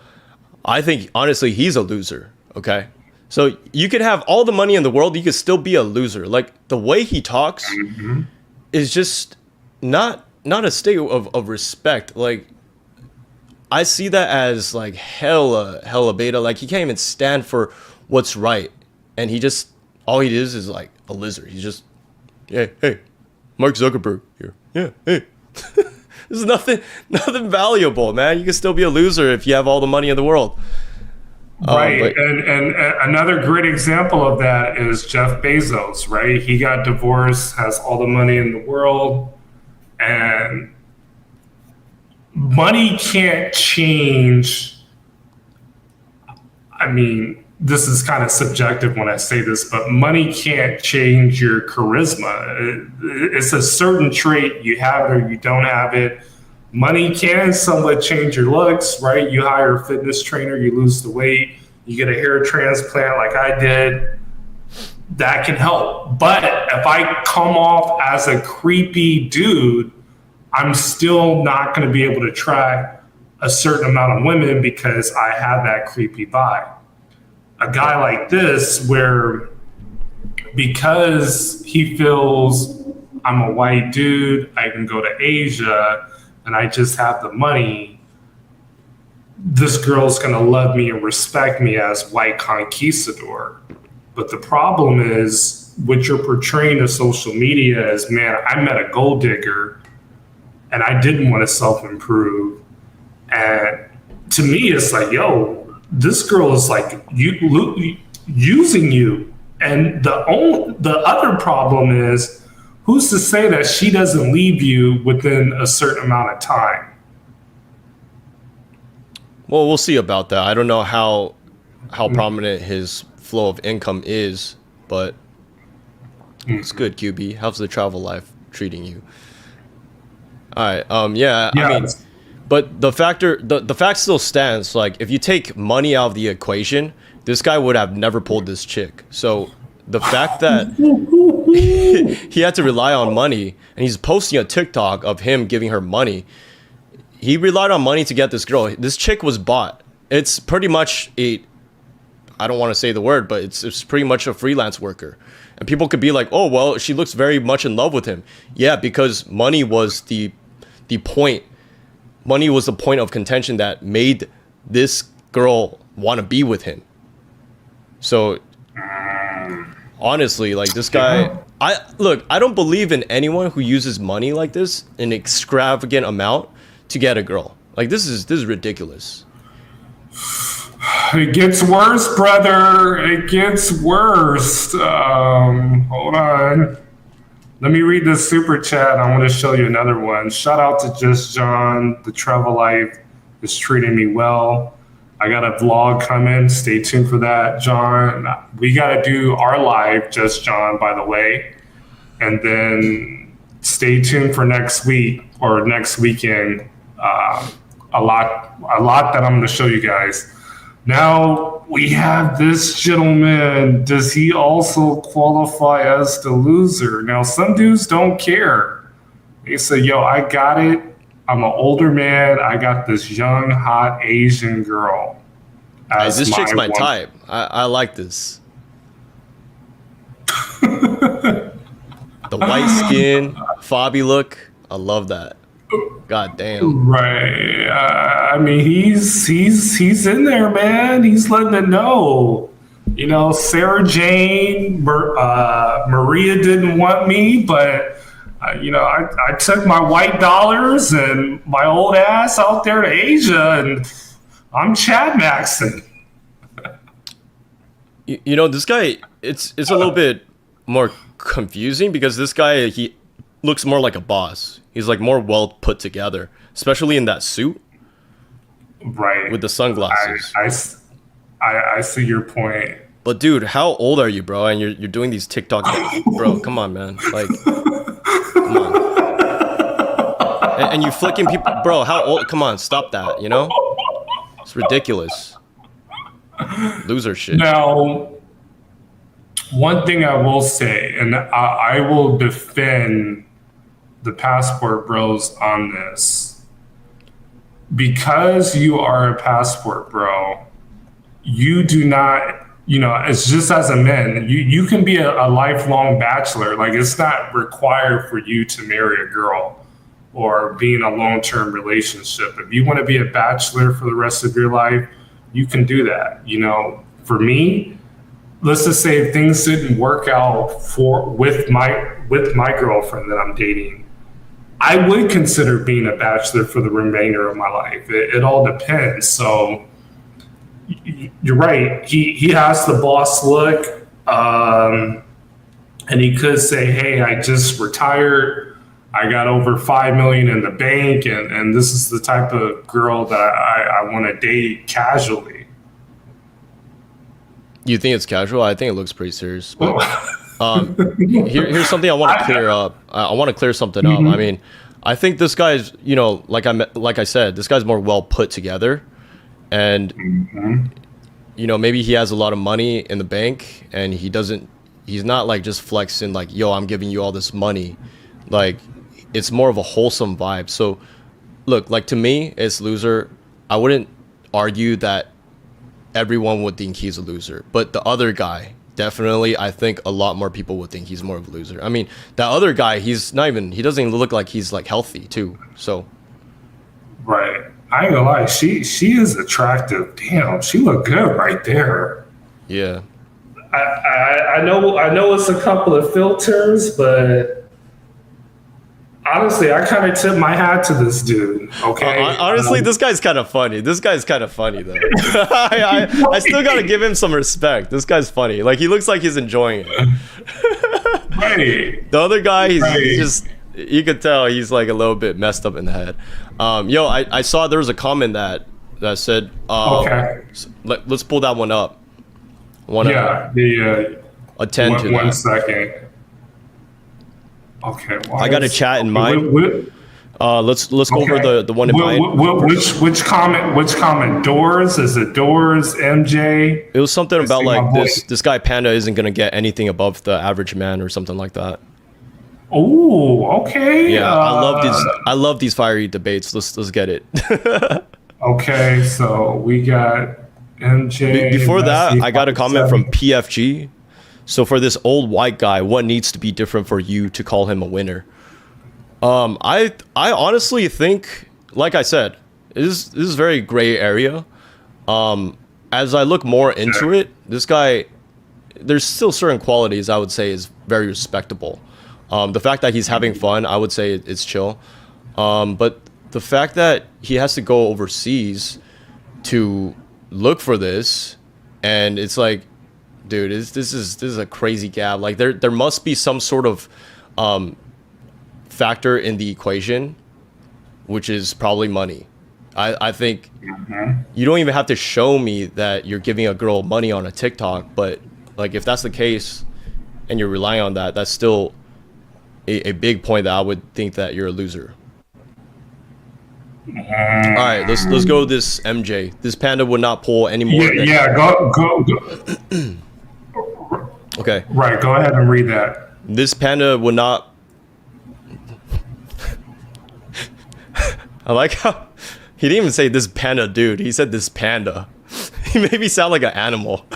I think honestly he's a loser. Okay. So you could have all the money in the world, you could still be a loser. Like the way he talks is just not a state of respect. Like I see that as like hella beta. Like he can't even stand for what's right, and all he is like a lizard. He's just hey, Mark Zuckerberg here. Yeah, hey. There's nothing valuable, man. You can still be a loser if you have all the money in the world. Right. And another great example of that is Jeff Bezos, right? He got divorced, has all the money in the world, and money can't change. I mean, this is kind of subjective when I say this, but money can't change your charisma. It's a certain trait. You have it or you don't have it. Money can somewhat change your looks, right? You hire a fitness trainer, you lose the weight, you get a hair transplant like I did. That can help. But if I come off as a creepy dude, I'm still not going to be able to attract a certain amount of women because I have that creepy vibe. A guy like this, where because he feels I'm a white dude, I can go to Asia, and I just have the money, this girl's gonna love me and respect me as white conquistador. But the problem is, what you're portraying to social media is, man, I met a gold digger and I didn't want to self-improve. And to me, it's like, yo, this girl is like using you. And the other problem is, who's to say that she doesn't leave you within a certain amount of time? Well, we'll see about that. I don't know how prominent his flow of income is, but it's good, QB. How's the travel life treating you? All right. I mean, but the fact still stands. Like, if you take money out of the equation, this guy would have never pulled this chick. So the fact that he had to rely on money, and he's posting a TikTok of him giving her money. He relied on money to get this girl. This chick was bought. It's pretty much I don't want to say the word, but it's pretty much a freelance worker. And people could be like, oh, well, she looks very much in love with him. Yeah, because money was the point. Money was the point of contention that made this girl want to be with him. So honestly, like, this guy, I don't believe in anyone who uses money like this, an extravagant amount, to get a girl. Like, this is ridiculous. It gets worse, brother. It gets worse. Hold on. Let me read this super chat. I want to show you another one. Shout out to Just John. The travel life is treating me well. I got a vlog coming. Stay tuned for that, John. We got to do our live, Just John, by the way. And then stay tuned for next week or next weekend. A lot that I'm going to show you guys. Now we have this gentleman. Does he also qualify as the loser? Now, some dudes don't care. They say, yo, I got it. I'm an older man. I got this young, hot Asian girl. This chick's my type. I like this. The white skin, fobby look. I love that. God damn. Right. I mean, he's in there, man. He's letting it know. You know, Sarah Jane, Maria didn't want me, but I took my white dollars and my old ass out there to Asia, and I'm Chad Maxon. You know, this guy, it's a little bit more confusing because this guy, he looks more like a boss. He's like more well put together, especially in that suit. Right. With the sunglasses. I see your point. But dude, how old are you, bro? And you're doing these TikTok, bro? Come on, man. Like, come on. And you flicking people, bro? How old? Come on, stop that. You know, it's ridiculous. Loser shit. Now, one thing I will say, and I will defend the passport bros on this, because you are a passport bro, you do not. It's just as a man, you can be a lifelong bachelor. Like, it's not required for you to marry a girl or be in a long-term relationship. If you want to be a bachelor for the rest of your life, you can do that. For me, let's just say things didn't work out with my girlfriend that I'm dating, I would consider being a bachelor for the remainder of my life. It all depends. So you're right. He has the boss look, and he could say, "Hey, I just retired. I got over 5 million in the bank, and this is the type of girl that I want to date casually." You think it's casual? I think it looks pretty serious. But, here's something I want to clear up. I want to clear something up. I mean, I think this guy's, like I said, this guy's more well put together. And maybe he has a lot of money in the bank, and he's not like just flexing like, yo, I'm giving you all this money. Like, it's more of a wholesome vibe. So look, like, to me, it's loser. I wouldn't argue that everyone would think he's a loser, but the other guy, definitely, I think a lot more people would think he's more of a loser. I mean, that other guy, he doesn't even look like he's like healthy too. So right. I ain't gonna lie, she is attractive. Damn, she looked good right there. Yeah. I know it's a couple of filters, but honestly, I kind of tip my hat to this dude. Okay. Honestly, this guy's kind of funny. This guy's kind of funny though. I still gotta give him some respect. This guy's funny. Like, he looks like he's enjoying it. Right. The other guy, he's just, you could tell he's like a little bit messed up in the head. I saw there was a comment that said, okay, let's pull that one up. Attend to that. 1 second. Okay. I got a chat in mind. Let's go over the one in mind. Which comment? Doors? Is it Doors? MJ? It was something about like this guy Panda isn't gonna get anything above the average man or something like that. Oh, okay. Yeah, I love these fiery debates. Let's get it. Okay, so we got MJ. Before that, I got a comment from PFG. So for this old white guy, what needs to be different for you to call him a winner? I honestly think, like I said, this is very gray area. As I look more into it, this guy, there's still certain qualities I would say is very respectable. The fact that he's having fun, I would say it's chill. But the fact that he has to go overseas to look for this, and it's like, dude, this is a crazy gap. Like, there must be some sort of factor in the equation, which is probably money. I think you don't even have to show me that you're giving a girl money on a TikTok, but like, if that's the case and you're relying on that, that's still a big point that I would think that you're a loser. All right, let's go with this MJ. This Panda would not pull any more. Go. Okay. Right, go ahead and read that. This Panda would not. I like how he didn't even say this Panda dude. He said this Panda. He made me sound like an animal.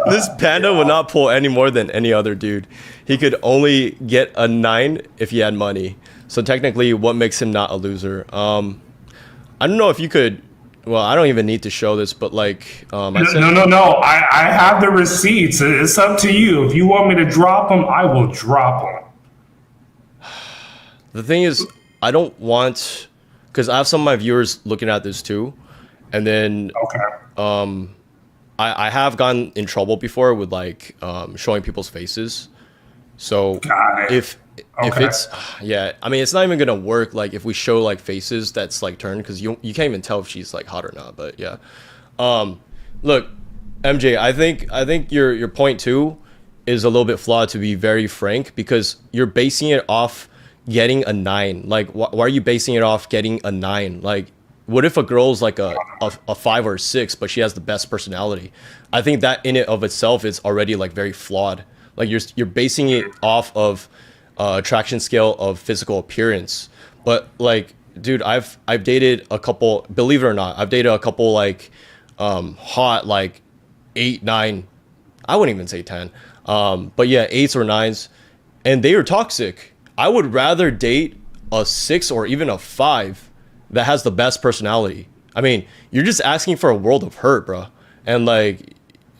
This Panda would not pull any more than any other dude. He could only get a 9 if he had money. So technically, what makes him not a loser? I don't know if you could. Well, I don't even need to show this, but like, no. I have the receipts. It's up to you. If you want me to drop them, I will drop them. The thing is, I don't want, because I have some of my viewers looking at this too, and then I have gotten in trouble before with like showing people's faces. So if it's, I mean, it's not even gonna work like if we show like faces that's like turned, because you can't even tell if she's like hot or not. But yeah, Look, MJ, I think your point too is a little bit flawed, to be very frank, because you're basing it off getting a nine. Like, why are you basing it off getting a nine? Like, what if a girl's like a five or a six, but she has the best personality? I think that in it of itself is already like very flawed. Like you're basing it off of attraction scale of physical appearance. But like, dude, I've dated a couple. Believe it or not, I've dated a couple like hot like 8, 9. I wouldn't even say 10. But yeah, eights or nines, and they are toxic. I would rather date a 6 or even a 5 that has the best personality. I mean, you're just asking for a world of hurt, bro. And like,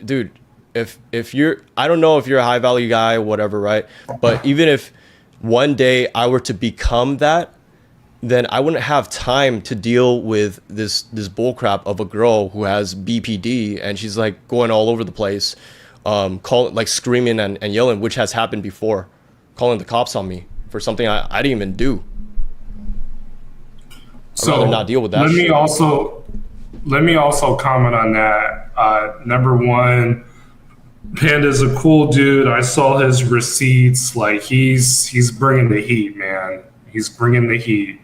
dude, if you're, I don't know if you're a high value guy, whatever, right? But even if one day I were to become that, then I wouldn't have time to deal with this bullcrap of a girl who has BPD and she's like going all over the place, like screaming and yelling, which has happened before, calling the cops on me for something I didn't even do. I'd rather not deal with that. Let me also comment on that. Number one, Panda's a cool dude. I saw his receipts. Like he's bringing the heat, man. He's bringing the heat.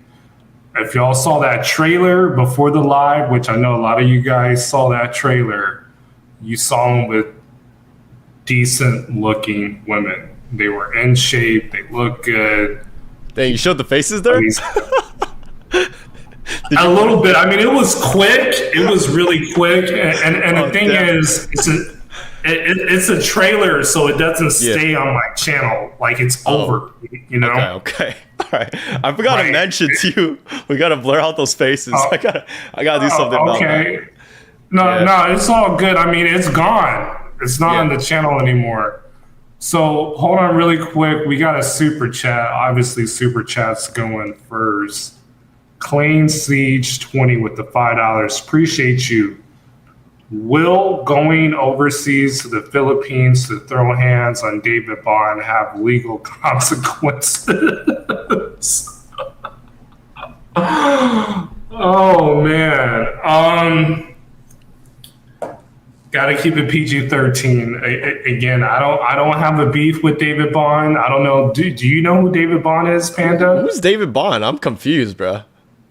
If y'all saw that trailer before the live, which I know a lot of you guys saw that trailer, you saw him with decent looking women. They were in shape. They looked good. Dang, you showed the faces there? A little bit. I mean, it was quick. It was really quick. And the thing is, it's a trailer, so it doesn't stay on my channel. Like it's over, you know? Okay. All right. I forgot to mention to you, we got to blur out those faces. I gotta do something about that. No, it's all good. I mean, it's gone. It's not on the channel anymore. So hold on really quick. We got a super chat. Obviously, super chat's going first. Clean Siege 20 with the $5. Appreciate you. Will going overseas to the Philippines to throw hands on David Bond have legal consequences? Oh man. Gotta keep it PG-13. Again, I don't have a beef with David Bond. I don't know. Do you know who David Bond is, Panda? Who's David Bond? I'm confused, bro.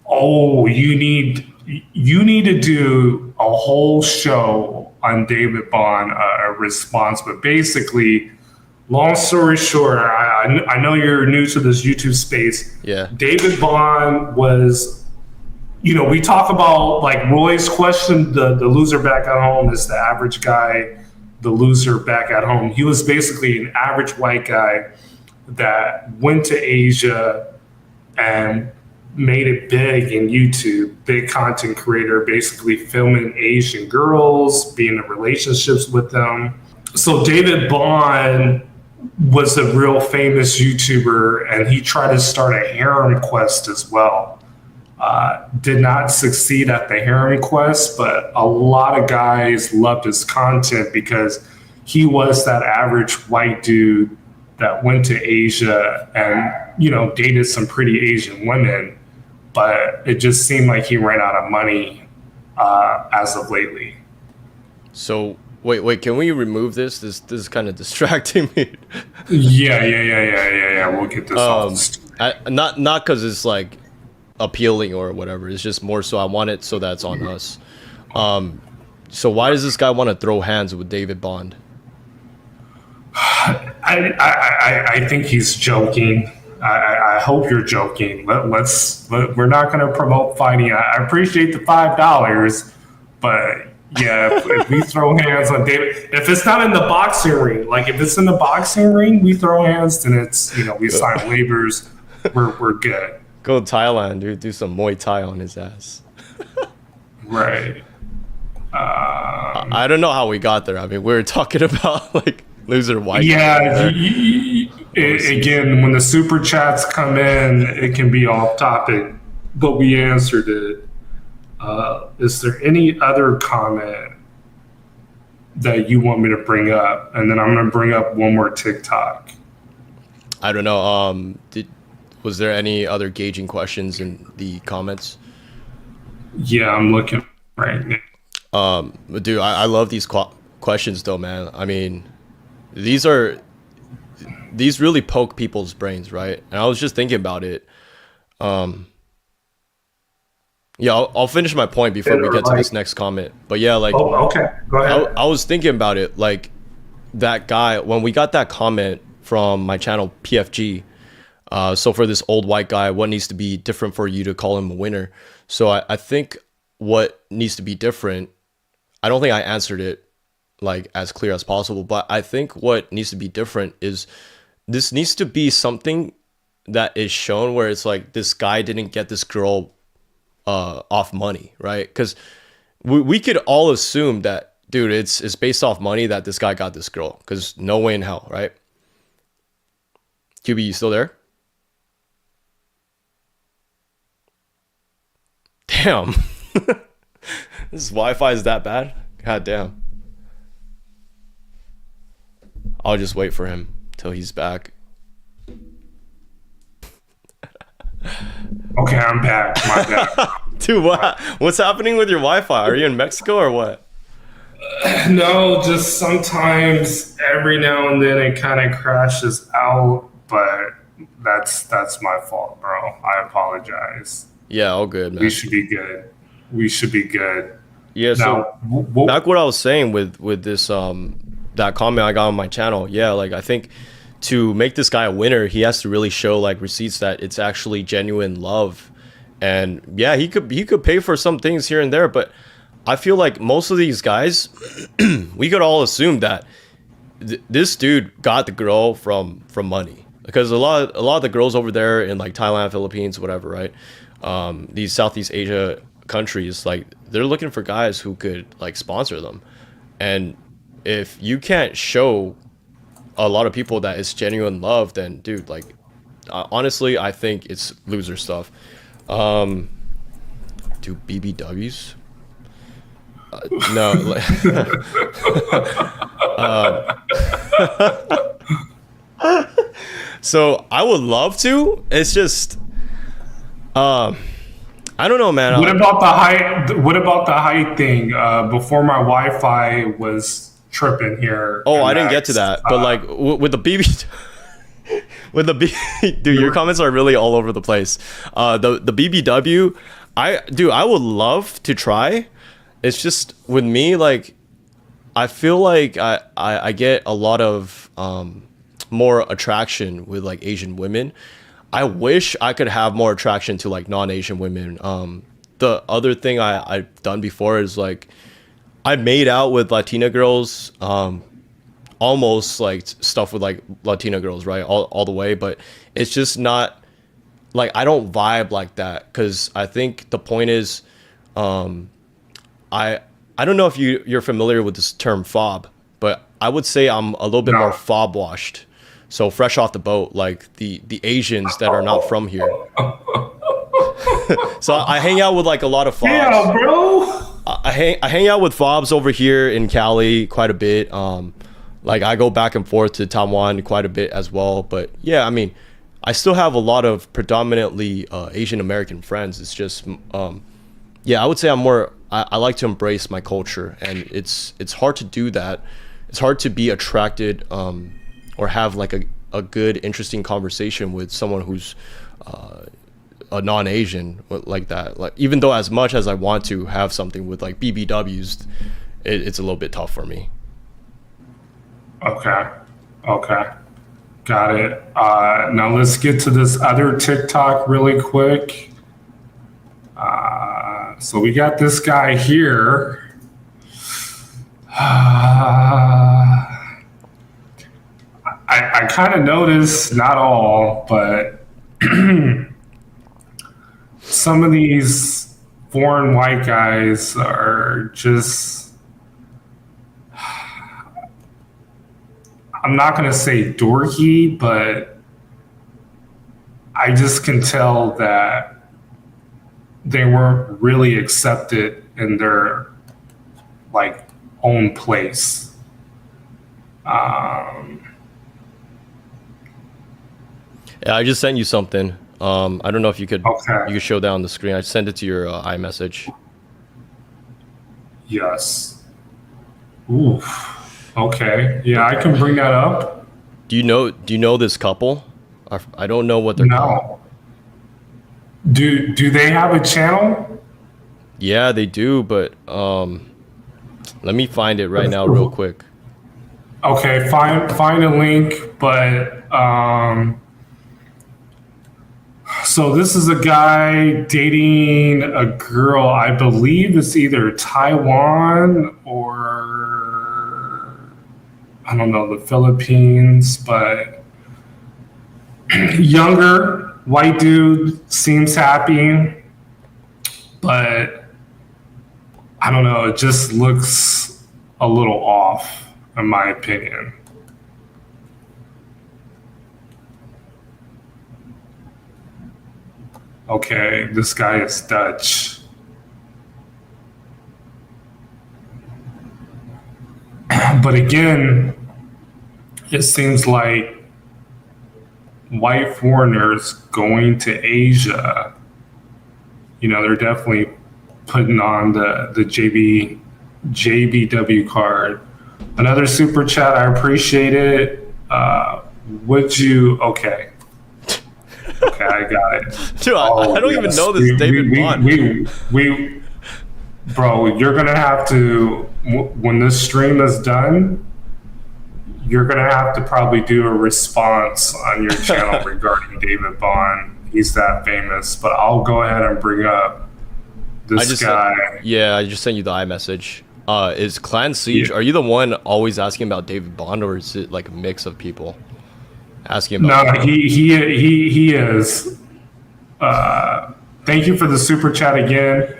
Oh, you need to do a whole show on David Bond, a response. But basically, long story short, I know you're new to this YouTube space. Yeah. David Bond was, we talk about like Roy's question, the loser back at home is the average guy, the loser back at home. He was basically an average white guy that went to Asia and made it big in YouTube, big content creator, basically filming Asian girls, being in relationships with them. So David Bond was a real famous YouTuber, and he tried to start a harem quest as well. Did not succeed at the harem quest, but a lot of guys loved his content because he was that average white dude that went to Asia and, dated some pretty Asian women. But it just seemed like he ran out of money as of lately. So wait, can we remove this? This is kind of distracting me. Yeah. We'll get this off. Not because it's like appealing or whatever. It's just more so I want it so that's on us. So why does this guy want to throw hands with David Bond? I think he's joking. I hope you're joking. We're not going to promote fighting. I appreciate the $5, but yeah, if we throw hands on David, if it's not in the boxing ring, like if it's in the boxing ring, we throw hands, then it's we sign waivers. We're good. Go to Thailand, dude. Do some Muay Thai on his ass. Right. I don't know how we got there. I mean, we were talking about like loser white. Yeah. Again, when the super chats come in, it can be off topic, but we answered it. Is there any other comment that you want me to bring up? And then I'm going to bring up one more TikTok. I don't know. Was there any other gauging questions in the comments? Yeah, I'm looking right now. But dude, I love these questions though, man. I mean, these are these really poke people's brains, right? And I was just thinking about it. Yeah, I'll finish my point before we Or get to like, this next comment. But yeah, like oh, okay, go ahead. I was thinking about it, like that guy when we got that comment from my channel PFG. So for this old white guy, what needs to be different for you to call him a winner? So I think what needs to be different. I don't think I answered it like as clear as possible, but I think what needs to be different is this needs to be something that is shown where it's like this guy didn't get this girl off money, right? Because we could all assume that, dude, it's based off money that this guy got this girl, because no way in hell, right? QB, you still there? Damn. This Wi-Fi is that bad? God damn. I'll just wait for him till he's back. Okay, I'm back. My bad. Dude, what's happening with your Wi-Fi? Are you in Mexico or what? No, just sometimes every now and then it kind of crashes out, but that's my fault, bro. I apologize. Yeah, all good, man. We should be good. We should be good. Yeah, so Now, back what I was saying with this that comment I got on my channel. Yeah, like I think to make this guy a winner, he has to really show like receipts that it's actually genuine love. And yeah, he could pay for some things here and there, but I feel like most of these guys, we could all assume that this dude got the girl from money, because a lot of the girls over there in like Thailand, Philippines, whatever, right? These Southeast Asia countries, like they're looking for guys who could like sponsor them, and if you can't show a lot of people that it's genuine love, then dude, like honestly, I think it's loser stuff. Do BBWs? No. So I would love to. It's just, I don't know, man. what about the height? What about the height thing? Before my Wi-Fi was tripping here. Oh, I didn't get to that. But like with the BB, with the B, dude, your comments are really all over the place. The BBW, I would love to try. It's just with me, like I feel like I get a lot of more attraction with like Asian women. I wish I could have more attraction to like non-Asian women. The other thing I've done before is like I made out with Latina girls, almost like stuff with like Latina girls, right? All the way, but it's just not like I don't vibe like that, because I think the point is, I don't know if you're familiar with this term fob, but I would say I'm a little bit more fob washed. So fresh off the boat, like the Asians that are not from here. So I hang out with like a lot of fobs. Yeah, bro. I hang out with fobs over here in Cali quite a bit. Like I go back and forth to Taiwan quite a bit as well. But yeah, I mean, I still have a lot of predominantly Asian American friends. It's just, yeah, I would say I'm more. I like to embrace my culture, and it's hard to do that. It's hard to be attracted or have like a good, interesting conversation with someone who's a non-Asian like that. Like even though as much as I want to have something with like BBWs, it's a little bit tough for me. Okay. Got it. Now let's get to this other TikTok really quick. So we got this guy here. I kind of noticed, not all, but some of these foreign white guys are just, I'm not going to say dorky, but I just can tell that they weren't really accepted in their like own place. Yeah, I just sent you something. I don't know if you could Okay. you could show that on the screen. I sent it to your iMessage. Yes. Oof. Okay. Yeah, I can bring that up. Do you know this couple? I don't know what they're called. No. Do they have a channel? Yeah, they do, but let me find it right now real quick. Okay, find a link, but so this is a guy dating a girl. I believe it's either Taiwan or I don't know, the Philippines, but younger white dude seems happy, but I don't know, it just looks a little off in my opinion. Okay, this guy is Dutch. But again, it seems like white foreigners going to Asia, they're definitely putting on the JBW card. Another super chat, I appreciate it. Would you? Okay, I got it. Dude, I don't even know this David Bond. Bro, you're gonna have to when this stream is done. You're gonna have to probably do a response on your channel regarding David Bond. He's that famous, but I'll go ahead and bring up this guy. I just sent you the iMessage. Is Clan Siege? Yeah. Are you the one always asking about David Bond, or is it like a mix of people asking about? No, he is. Thank you for the super chat again.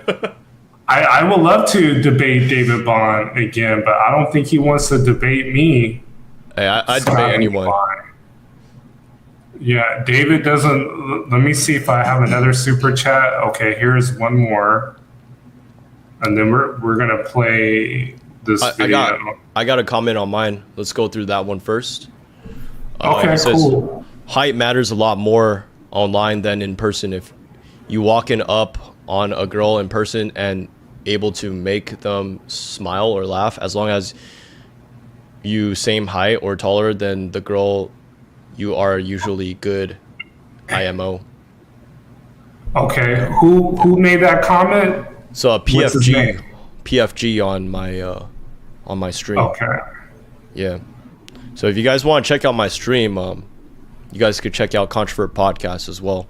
I would love to debate David Bond again, but I don't think he wants to debate me. Hey, I debate anyone. Yeah, David doesn't. Let me see if I have another super chat. Okay, here's one more, and then we're gonna play this video. I got a comment on mine. Let's go through that one first. Okay, it says, cool. Height matters a lot more online than in person. If you walking up on a girl in person and able to make them smile or laugh, as long as you same height or taller than the girl, you are usually good IMO. Okay, who made that comment? So a What's his name? PFG on my stream. Okay. Yeah. So if you guys want to check out my stream, you guys could check out Controvert podcast as well.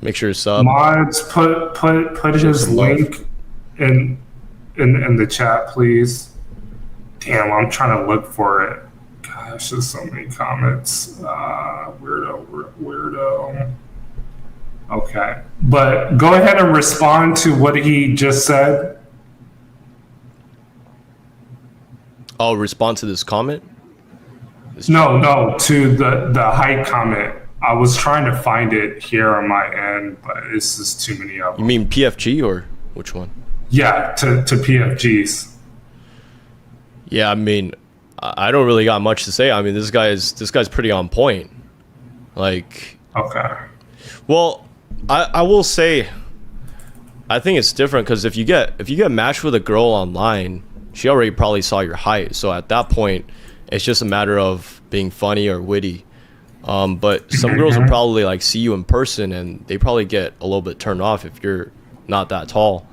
Make sure to sub. Mods, put his link in the chat, please. Damn, I'm trying to look for it. Gosh, there's so many comments. Weirdo. Okay, but go ahead and respond to what he just said. I'll respond to this comment. No, to the height comment. I was trying to find it here on my end, but it's just too many of them. You mean PFG or which one? Yeah, to PFGs. Yeah, I mean, I don't really got much to say. I mean, this guy's pretty on point. Like, okay. Well, I will say, I think it's different because if you get matched with a girl online, she already probably saw your height. So at that point, it's just a matter of being funny or witty. But some girls will probably like see you in person and they probably get a little bit turned off if you're not that tall.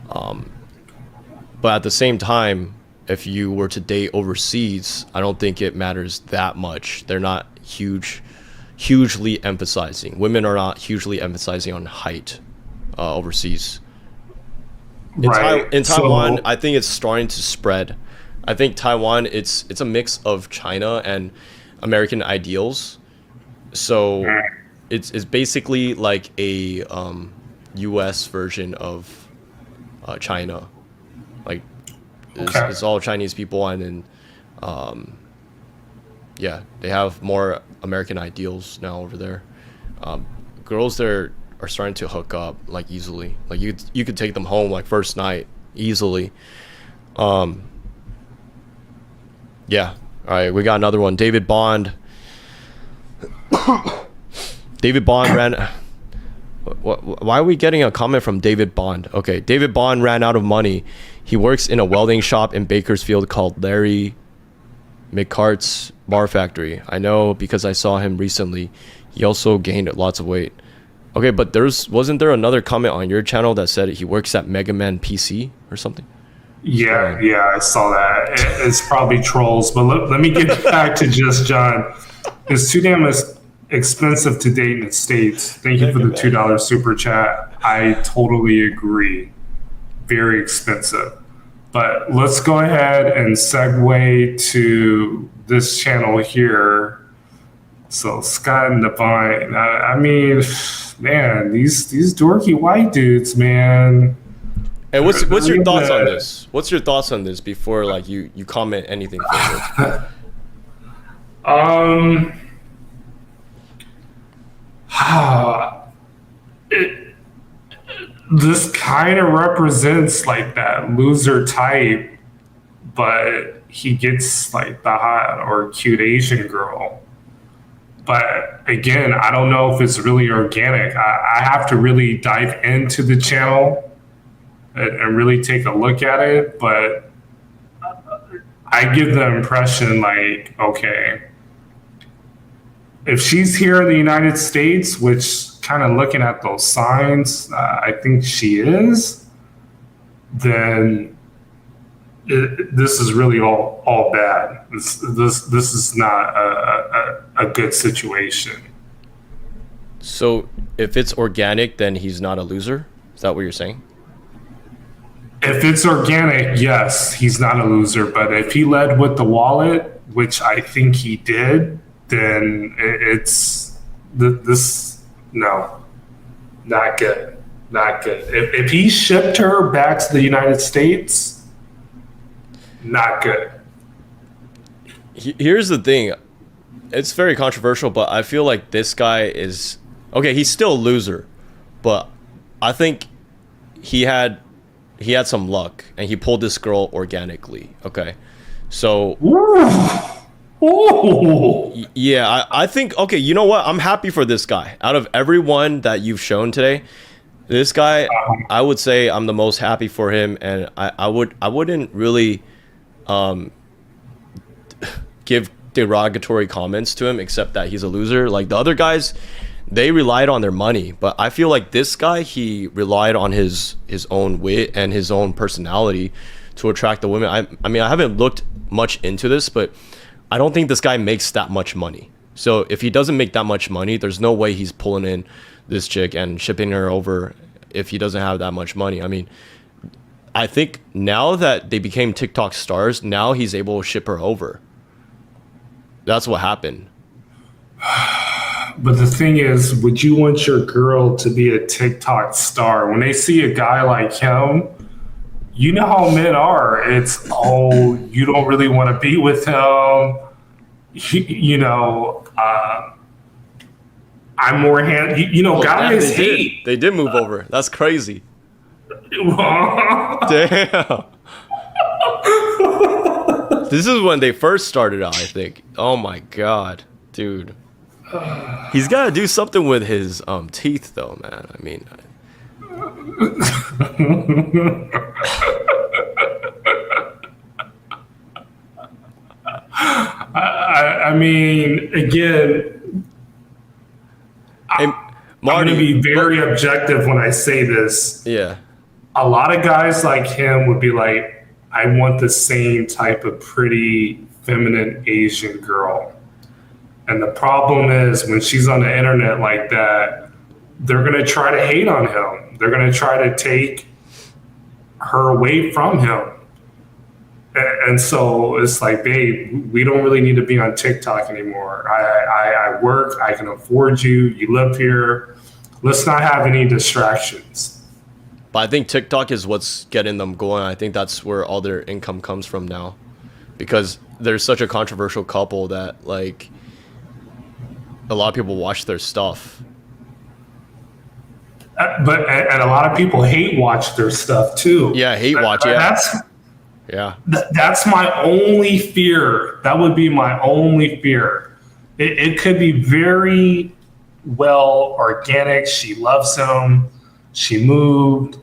But at the same time, if you were to date overseas, I don't think it matters that much. They're not hugely emphasizing. Women are not hugely emphasizing on height overseas. In Taiwan, I think it's starting to spread. I think Taiwan, it's a mix of China and American ideals. So it's basically like a US version of China. Like it's all Chinese people, and then yeah, they have more American ideals now over there. Girls there are starting to hook up like easily. Like you could take them home like first night easily. Yeah. All right, we got another one. David Bond. David Bond ran. Why are we getting a comment from David Bond? Okay, David Bond ran out of money. He works in a welding shop in Bakersfield called Larry McCart's Bar Factory. I know because I saw him recently. He also gained lots of weight. Okay, but wasn't there another comment on your channel that said he works at Mega Man PC or something? Yeah, I saw that. It's probably trolls, but let me get back to just John. It's too damn expensive to date in the States. Thank you for the $2 super chat. I totally agree. Very expensive. But let's go ahead and segue to this channel here. So Scott and Divine. I mean, man, these dorky white dudes, man. Hey, what's your thoughts on this? What's your thoughts on this before like you comment anything further? This kind of represents like that loser type, but he gets like the hot or cute Asian girl. But again, I don't know if it's really organic. I have to really dive into the channel and really take a look at it. But I give the impression like, okay, if she's here in the United States, which kind of looking at those signs, I think she is, then this is really all bad. This is not a good situation. So if it's organic, then he's not a loser? Is that what you're saying? If it's organic, yes, he's not a loser. But if he led with the wallet, which I think he did, then it's this. No, not good. Not good. If he shipped her back to the United States, not good. Here's the thing. It's very controversial, but I feel like this guy is... Okay, he's still a loser, but I think he had some luck, and he pulled this girl organically, okay? So... Ooh. Yeah, I think... Okay, you know what? I'm happy for this guy. Out of everyone that you've shown today, this guy, I would say I'm the most happy for him, and I wouldn't really give derogatory comments to him, except that he's a loser. Like the other guys, they relied on their money, but I feel like this guy, he relied on his own wit and his own personality to attract the women. I mean, I haven't looked much into this, but I don't think this guy makes that much money. So if he doesn't make that much money, there's no way he's pulling in this chick and shipping her over if he doesn't have that much money. I mean, I think now that they became TikTok stars, now he's able to ship her over. That's what happened. But the thing is, would you want your girl to be a TikTok star? When they see a guy like him, you know how men are. It's, oh, you don't really want to be with him. You know, I'm more guys hate. They did move over. That's crazy. Damn. This is when they first started out, I think. Oh my god, dude. He's got to do something with his teeth, though, man. I mean, I mean, again, hey, Marty, I'm going to be very objective when I say this. Yeah. A lot of guys like him would be like, I want the same type of pretty, feminine Asian girl. And the problem is when she's on the internet like that, they're going to try to hate on him. They're going to try to take her away from him. And so it's like, babe, we don't really need to be on TikTok anymore. I work, I can afford you, you live here. Let's not have any distractions. But I think TikTok is what's getting them going. I think that's where all their income comes from now. Because there's such a controversial couple that, like, a lot of people watch their stuff. But a lot of people hate watch their stuff too. Yeah, hate watch, yeah. That's my only fear. That would be my only fear. It could be very well organic. She loves him. She moved.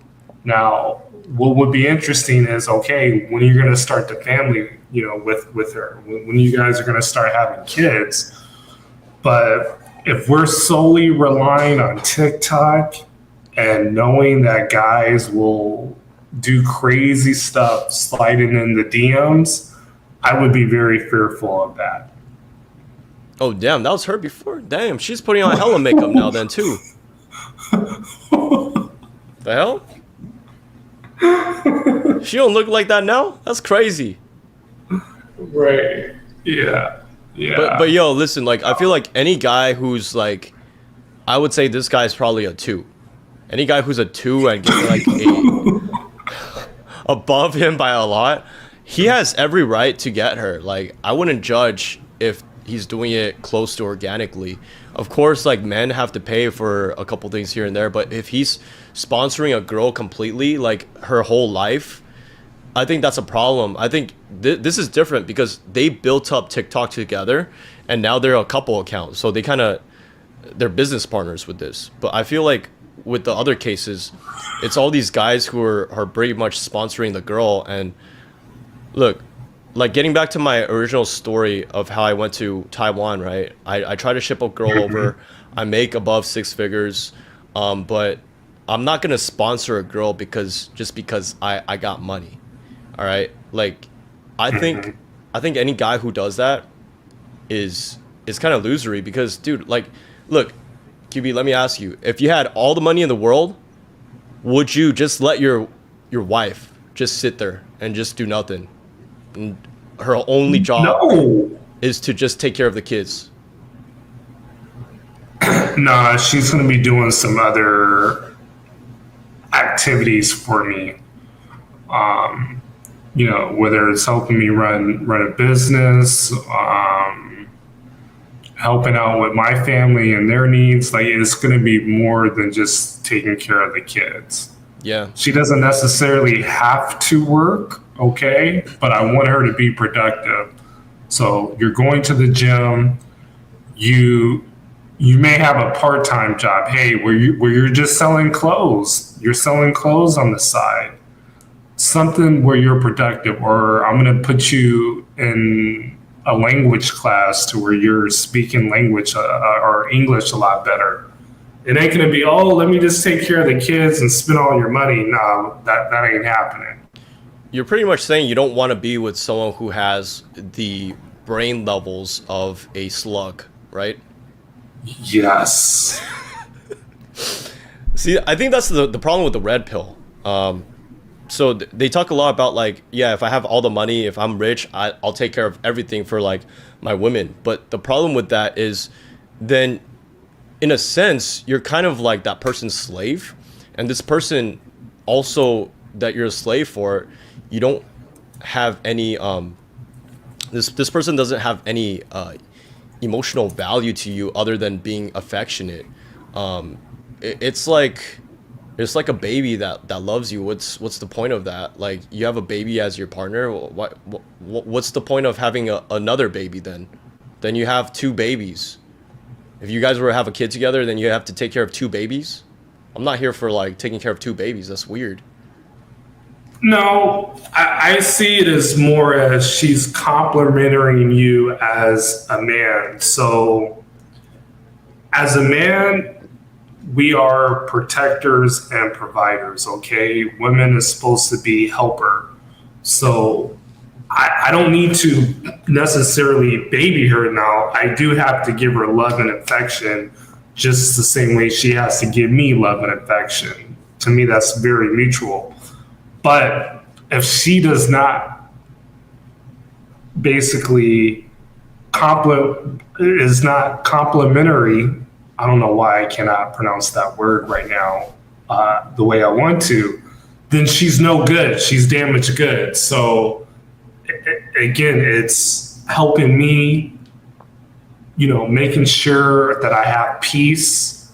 Now, what would be interesting is, okay, when you're going to start the family, with her, when you guys are going to start having kids. But if we're solely relying on TikTok and knowing that guys will do crazy stuff sliding in the DMs, I would be very fearful of that. Oh, damn, that was her before? Damn, she's putting on hella makeup now then, too. The hell? She don't look like that now? That's crazy. Right. Yeah. Yeah. But yo, listen, like, I feel like any guy who's like, I would say this guy's probably a 2. Any guy who's a 2 and gets like above him by a lot, he has every right to get her. Like, I wouldn't judge if he's doing it close to organically. Of course, like, men have to pay for a couple things here and there, but if he's sponsoring a girl completely, like her whole life, I think that's a problem. I think this is different because they built up TikTok together and now they're a couple account. So they're business partners with this. But I feel like with the other cases, it's all these guys who are pretty much sponsoring the girl. And look, like, getting back to my original story of how I went to Taiwan, right? I try to ship a girl over. I make above 6 figures. But I'm not going to sponsor a girl because I got money. All right. Like, I think any guy who does that is kind of illusory because, dude, like, look, QB, let me ask you, if you had all the money in the world, would you just let your wife just sit there and just do nothing? And her only job is to just take care of the kids. Nah, she's going to be doing some other activities for me. Whether it's helping me run a business, helping out with my family and their needs. Like, it's going to be more than just taking care of the kids. Yeah. She doesn't necessarily have to work, okay? But I want her to be productive. So you're going to the gym. You may have a part-time job. Hey, where you're just selling clothes. You're selling clothes on the side. Something where you're productive, or I'm going to put you in a language class to where you're speaking language or English a lot better. It ain't going to be, let me just take care of the kids and spend all your money. No, that ain't happening. You're pretty much saying you don't want to be with someone who has the brain levels of a slug, right? Yes. See, I think that's the problem with the red pill. So they talk a lot about, like, yeah, if I have all the money, if I'm rich, I'll take care of everything for, like, my women. But the problem with that is then, in a sense, you're kind of like that person's slave. And this person also that you're a slave for, you don't have any, this person doesn't have any emotional value to you other than being affectionate. It's like a baby that loves you. What's the point of that? Like, you have a baby as your partner. What's the point of having another baby then? Then you have 2 babies. If you guys were to have a kid together, then you have to take care of 2 babies. I'm not here for, like, taking care of 2 babies. That's weird. No, I see it as more as she's complimenting you as a man. So as a man, we are protectors and providers, okay? Women is supposed to be helper. So I don't need to necessarily baby her now. I do have to give her love and affection just the same way she has to give me love and affection. To me, that's very mutual. But if she does not basically is not complimentary, I don't know why I cannot pronounce that word right now the way I want to, then she's no good. She's damaged goods. So again, it's helping me, making sure that I have peace,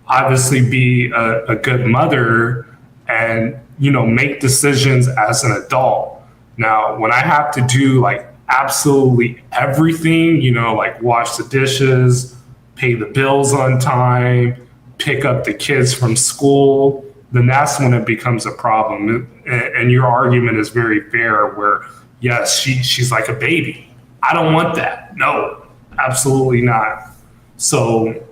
obviously be a good mother, and, make decisions as an adult. Now, when I have to do, like, absolutely everything, like wash the dishes, pay the bills on time, pick up the kids from school, then that's when it becomes a problem. And your argument is very fair where, yes, she's like a baby. I don't want that. No, absolutely not. So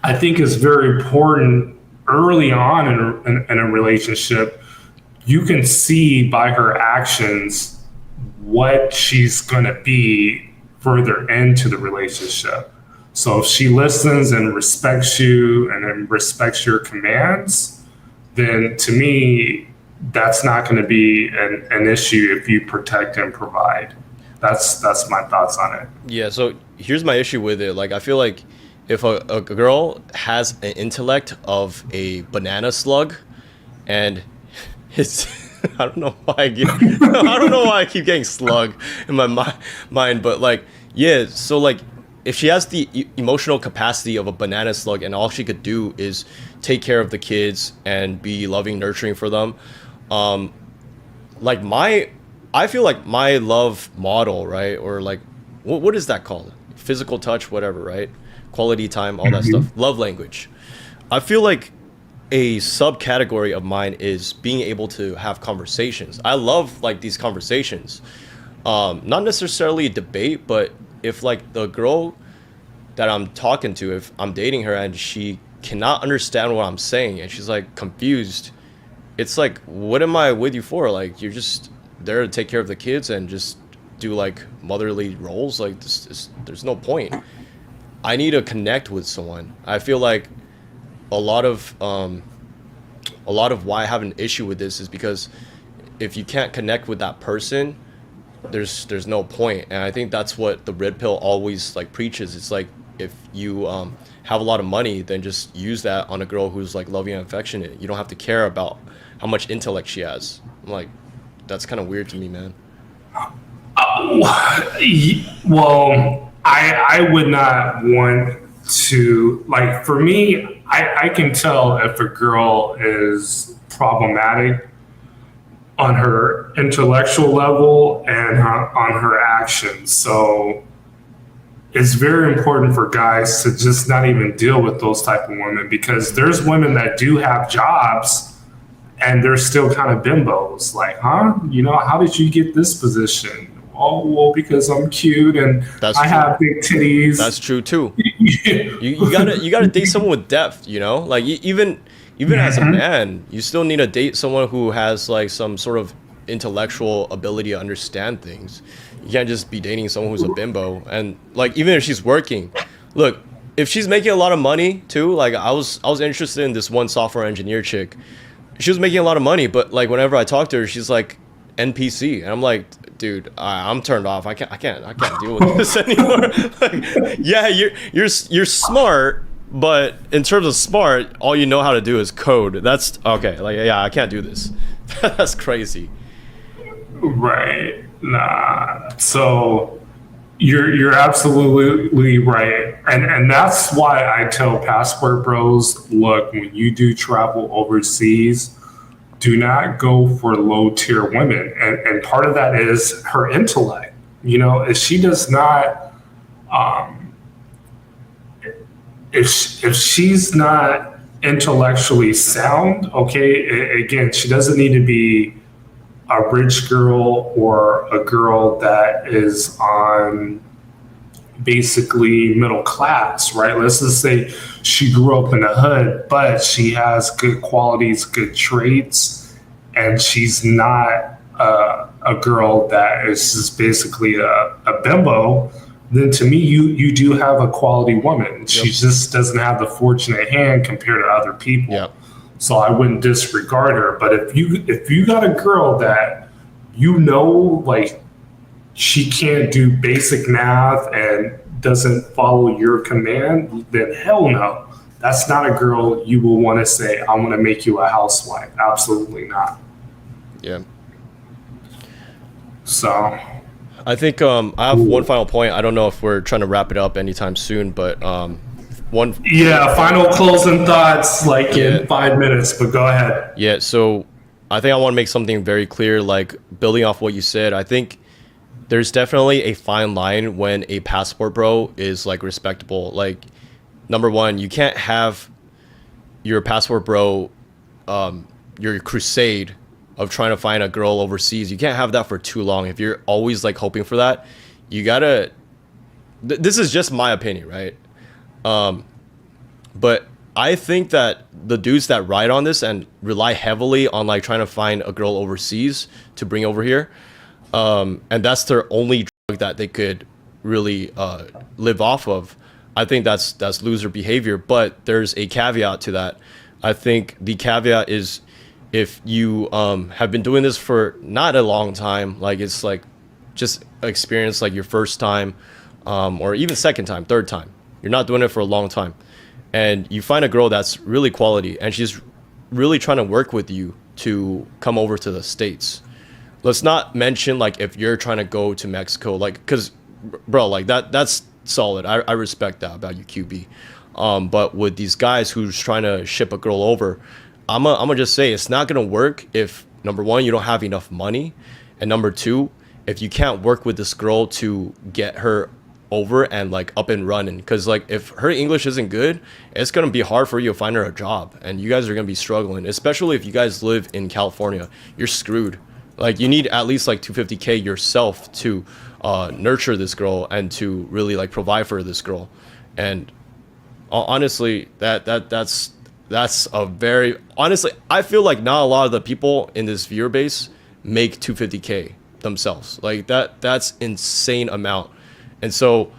I think it's very important early on in a relationship, you can see by her actions what she's going to be further into the relationship. So if she listens and respects you and then respects your commands, then to me, that's not going to be an issue if you protect and provide. That's my thoughts on it. Yeah, so here's my issue with it. Like, I feel like if a girl has an intellect of a banana slug, and it's I don't know why I don't know why I keep getting slug in my mind, but like, yeah, so like if she has the emotional capacity of a banana slug and all she could do is take care of the kids and be loving, nurturing for them, like I feel like my love model, right? Or like, what is that called? Physical touch, whatever, right? Quality time, all that stuff. Love language. I feel like a subcategory of mine is being able to have conversations. I love like these conversations. Not necessarily a debate, but if like the girl that I'm talking to, if I'm dating her and she cannot understand what I'm saying and she's like confused, it's like, what am I with you for? Like, you're just there to take care of the kids and just do like motherly roles. Like there's no point. I need to connect with someone. I feel like a lot of why I have an issue with this is because if you can't connect with that person, there's no point. And I think that's what the red pill always like preaches. It's like, if you have a lot of money, then just use that on a girl who's like loving and affectionate. You don't have to care about how much intellect she has. I'm like, that's kind of weird to me, man. Well, I would not want to, like, for me, I can tell if a girl is problematic on her intellectual level and on her actions. So it's very important for guys to just not even deal with those type of women, because there's women that do have jobs and they're still kind of bimbos. Like, huh? You know, how did you get this position? Oh, well, because I'm cute and I have big titties. That's true too. you gotta date someone with depth, you know? Like even as a man, you still need to date someone who has like some sort of intellectual ability to understand things. You can't just be dating someone who's a bimbo. And like, even if she's working, look, if she's making a lot of money too, like I was interested in this one software engineer chick. She was making a lot of money, but like whenever I talk to her, she's like NPC, and I'm like, dude, I'm turned off. I can't deal with this anymore. Like, yeah, you're smart, but in terms of smart, all you know how to do is code. That's okay. Like, yeah, I can't do this. That's crazy. Right. Nah. So you're absolutely right. And that's why I tell passport bros, look, when you do travel overseas, do not go for low tier women. And part of that is her intellect. You know, if she does not, if she's not intellectually sound, okay, again, she doesn't need to be a rich girl or a girl that is on basically middle class, right? Let's just say she grew up in the hood, but she has good qualities, good traits, and she's not a girl that is just basically a bimbo. Then to me, you do have a quality woman. She just doesn't have the fortunate hand compared to other people. Yep. So I wouldn't disregard her. But if you got a girl that you know, like, she can't do basic math and doesn't follow your command, then hell no. That's not a girl you will want to say, I want to make you a housewife. Absolutely not. Yeah. So I think I have one final point. I don't know if we're trying to wrap it up anytime soon, but final closing thoughts in 5 minutes, but go ahead. Yeah, so I think I want to make something very clear, like building off what you said. I think there's definitely a fine line when a passport bro is like respectable. Like, number one, you can't have your passport bro your crusade of trying to find a girl overseas. You can't have that for too long. If you're always like hoping for that, you gotta. This is just my opinion, right? But I think that the dudes that ride on this and rely heavily on like trying to find a girl overseas to bring over here, and that's their only drug that they could really live off of. I think that's loser behavior. But there's a caveat to that. I think the caveat is if you have been doing this for not a long time, like it's like just experience like your first time, or even second time, third time. You're not doing it for a long time, and you find a girl that's really quality and she's really trying to work with you to come over to the States. Let's not mention like if you're trying to go to Mexico, like because bro, like that's solid. I respect that about you, QB. But with these guys who's trying to ship a girl over, I'm gonna just say it's not gonna work if number one, you don't have enough money, and number two, if you can't work with this girl to get her over and like up and running. Because like if her English isn't good, it's gonna be hard for you to find her a job, and you guys are gonna be struggling. Especially if you guys live in California, you're screwed. Like you need at least like 250K yourself to nurture this girl and to really like provide for this girl. And honestly, that's a very honestly, I feel like not a lot of the people in this viewer base make 250K themselves. Like that's insane amount. And so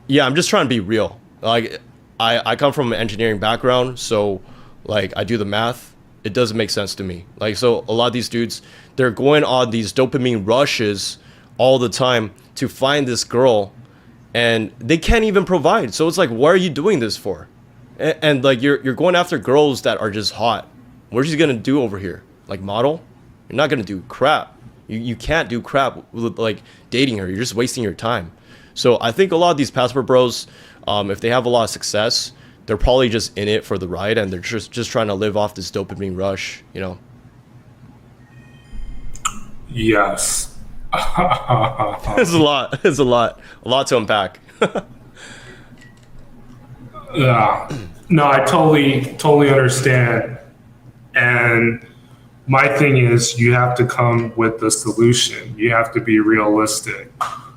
yeah, I'm just trying to be real. Like I come from an engineering background, so like I do the math. It doesn't make sense to me. Like so a lot of these dudes, they're going on these dopamine rushes all the time to find this girl, and they can't even provide. So it's like, what are you doing this for? And like you're going after girls that are just hot. What are you gonna do over here? Like model? You're not gonna do crap. You can't do crap with like dating her. You're just wasting your time. So I think a lot of these passport bros, if they have a lot of success, they're probably just in it for the ride, and they're just trying to live off this dopamine rush, you know? Yes. It's a lot. It's a lot to unpack. Yeah. No, I totally understand. And my thing is you have to come with the solution. You have to be realistic.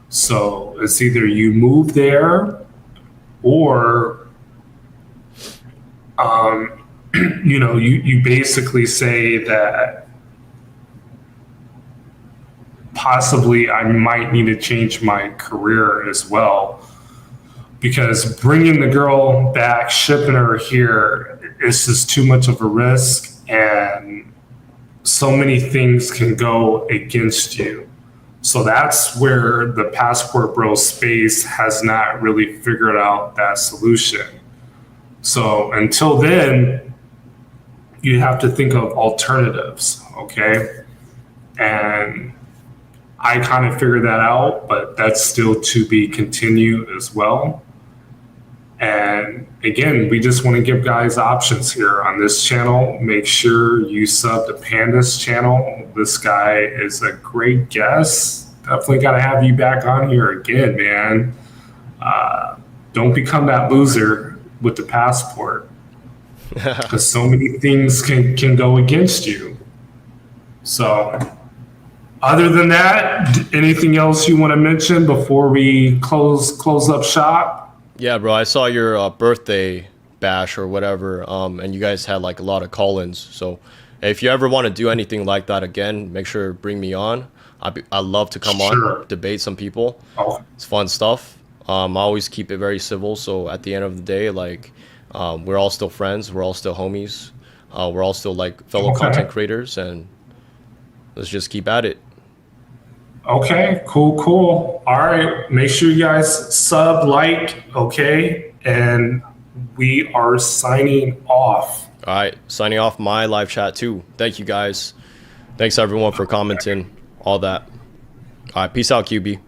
So it's either you move there or you basically say that possibly I might need to change my career as well, because bringing the girl back, shipping her here, is just too much of a risk, and so many things can go against you. So that's where the passport bro space has not really figured out that solution. So until then, you have to think of alternatives, okay? And I kind of figured that out, but that's still to be continued as well. And again, we just want to give guys options here on this channel. Make sure you sub to Panda's channel. This guy is a great guest. Definitely got to have you back on here again, man. Don't become that loser with the passport, because so many things can go against you. So other than that, anything else you want to mention before we close up shop? Yeah, bro, I saw your birthday bash or whatever, and you guys had like a lot of call-ins. So if you ever want to do anything like that again, make sure to bring me on. I love to come on, debate some people. Oh. It's fun stuff. I always keep it very civil. So at the end of the day, like we're all still friends. We're all still homies. We're all still like fellow content creators, and let's just keep at it. Okay, cool. All right, make sure you guys sub, like, okay? And we are signing off. All right, signing off my live chat too. Thank you guys. Thanks everyone for commenting, all that. All right, peace out, QB.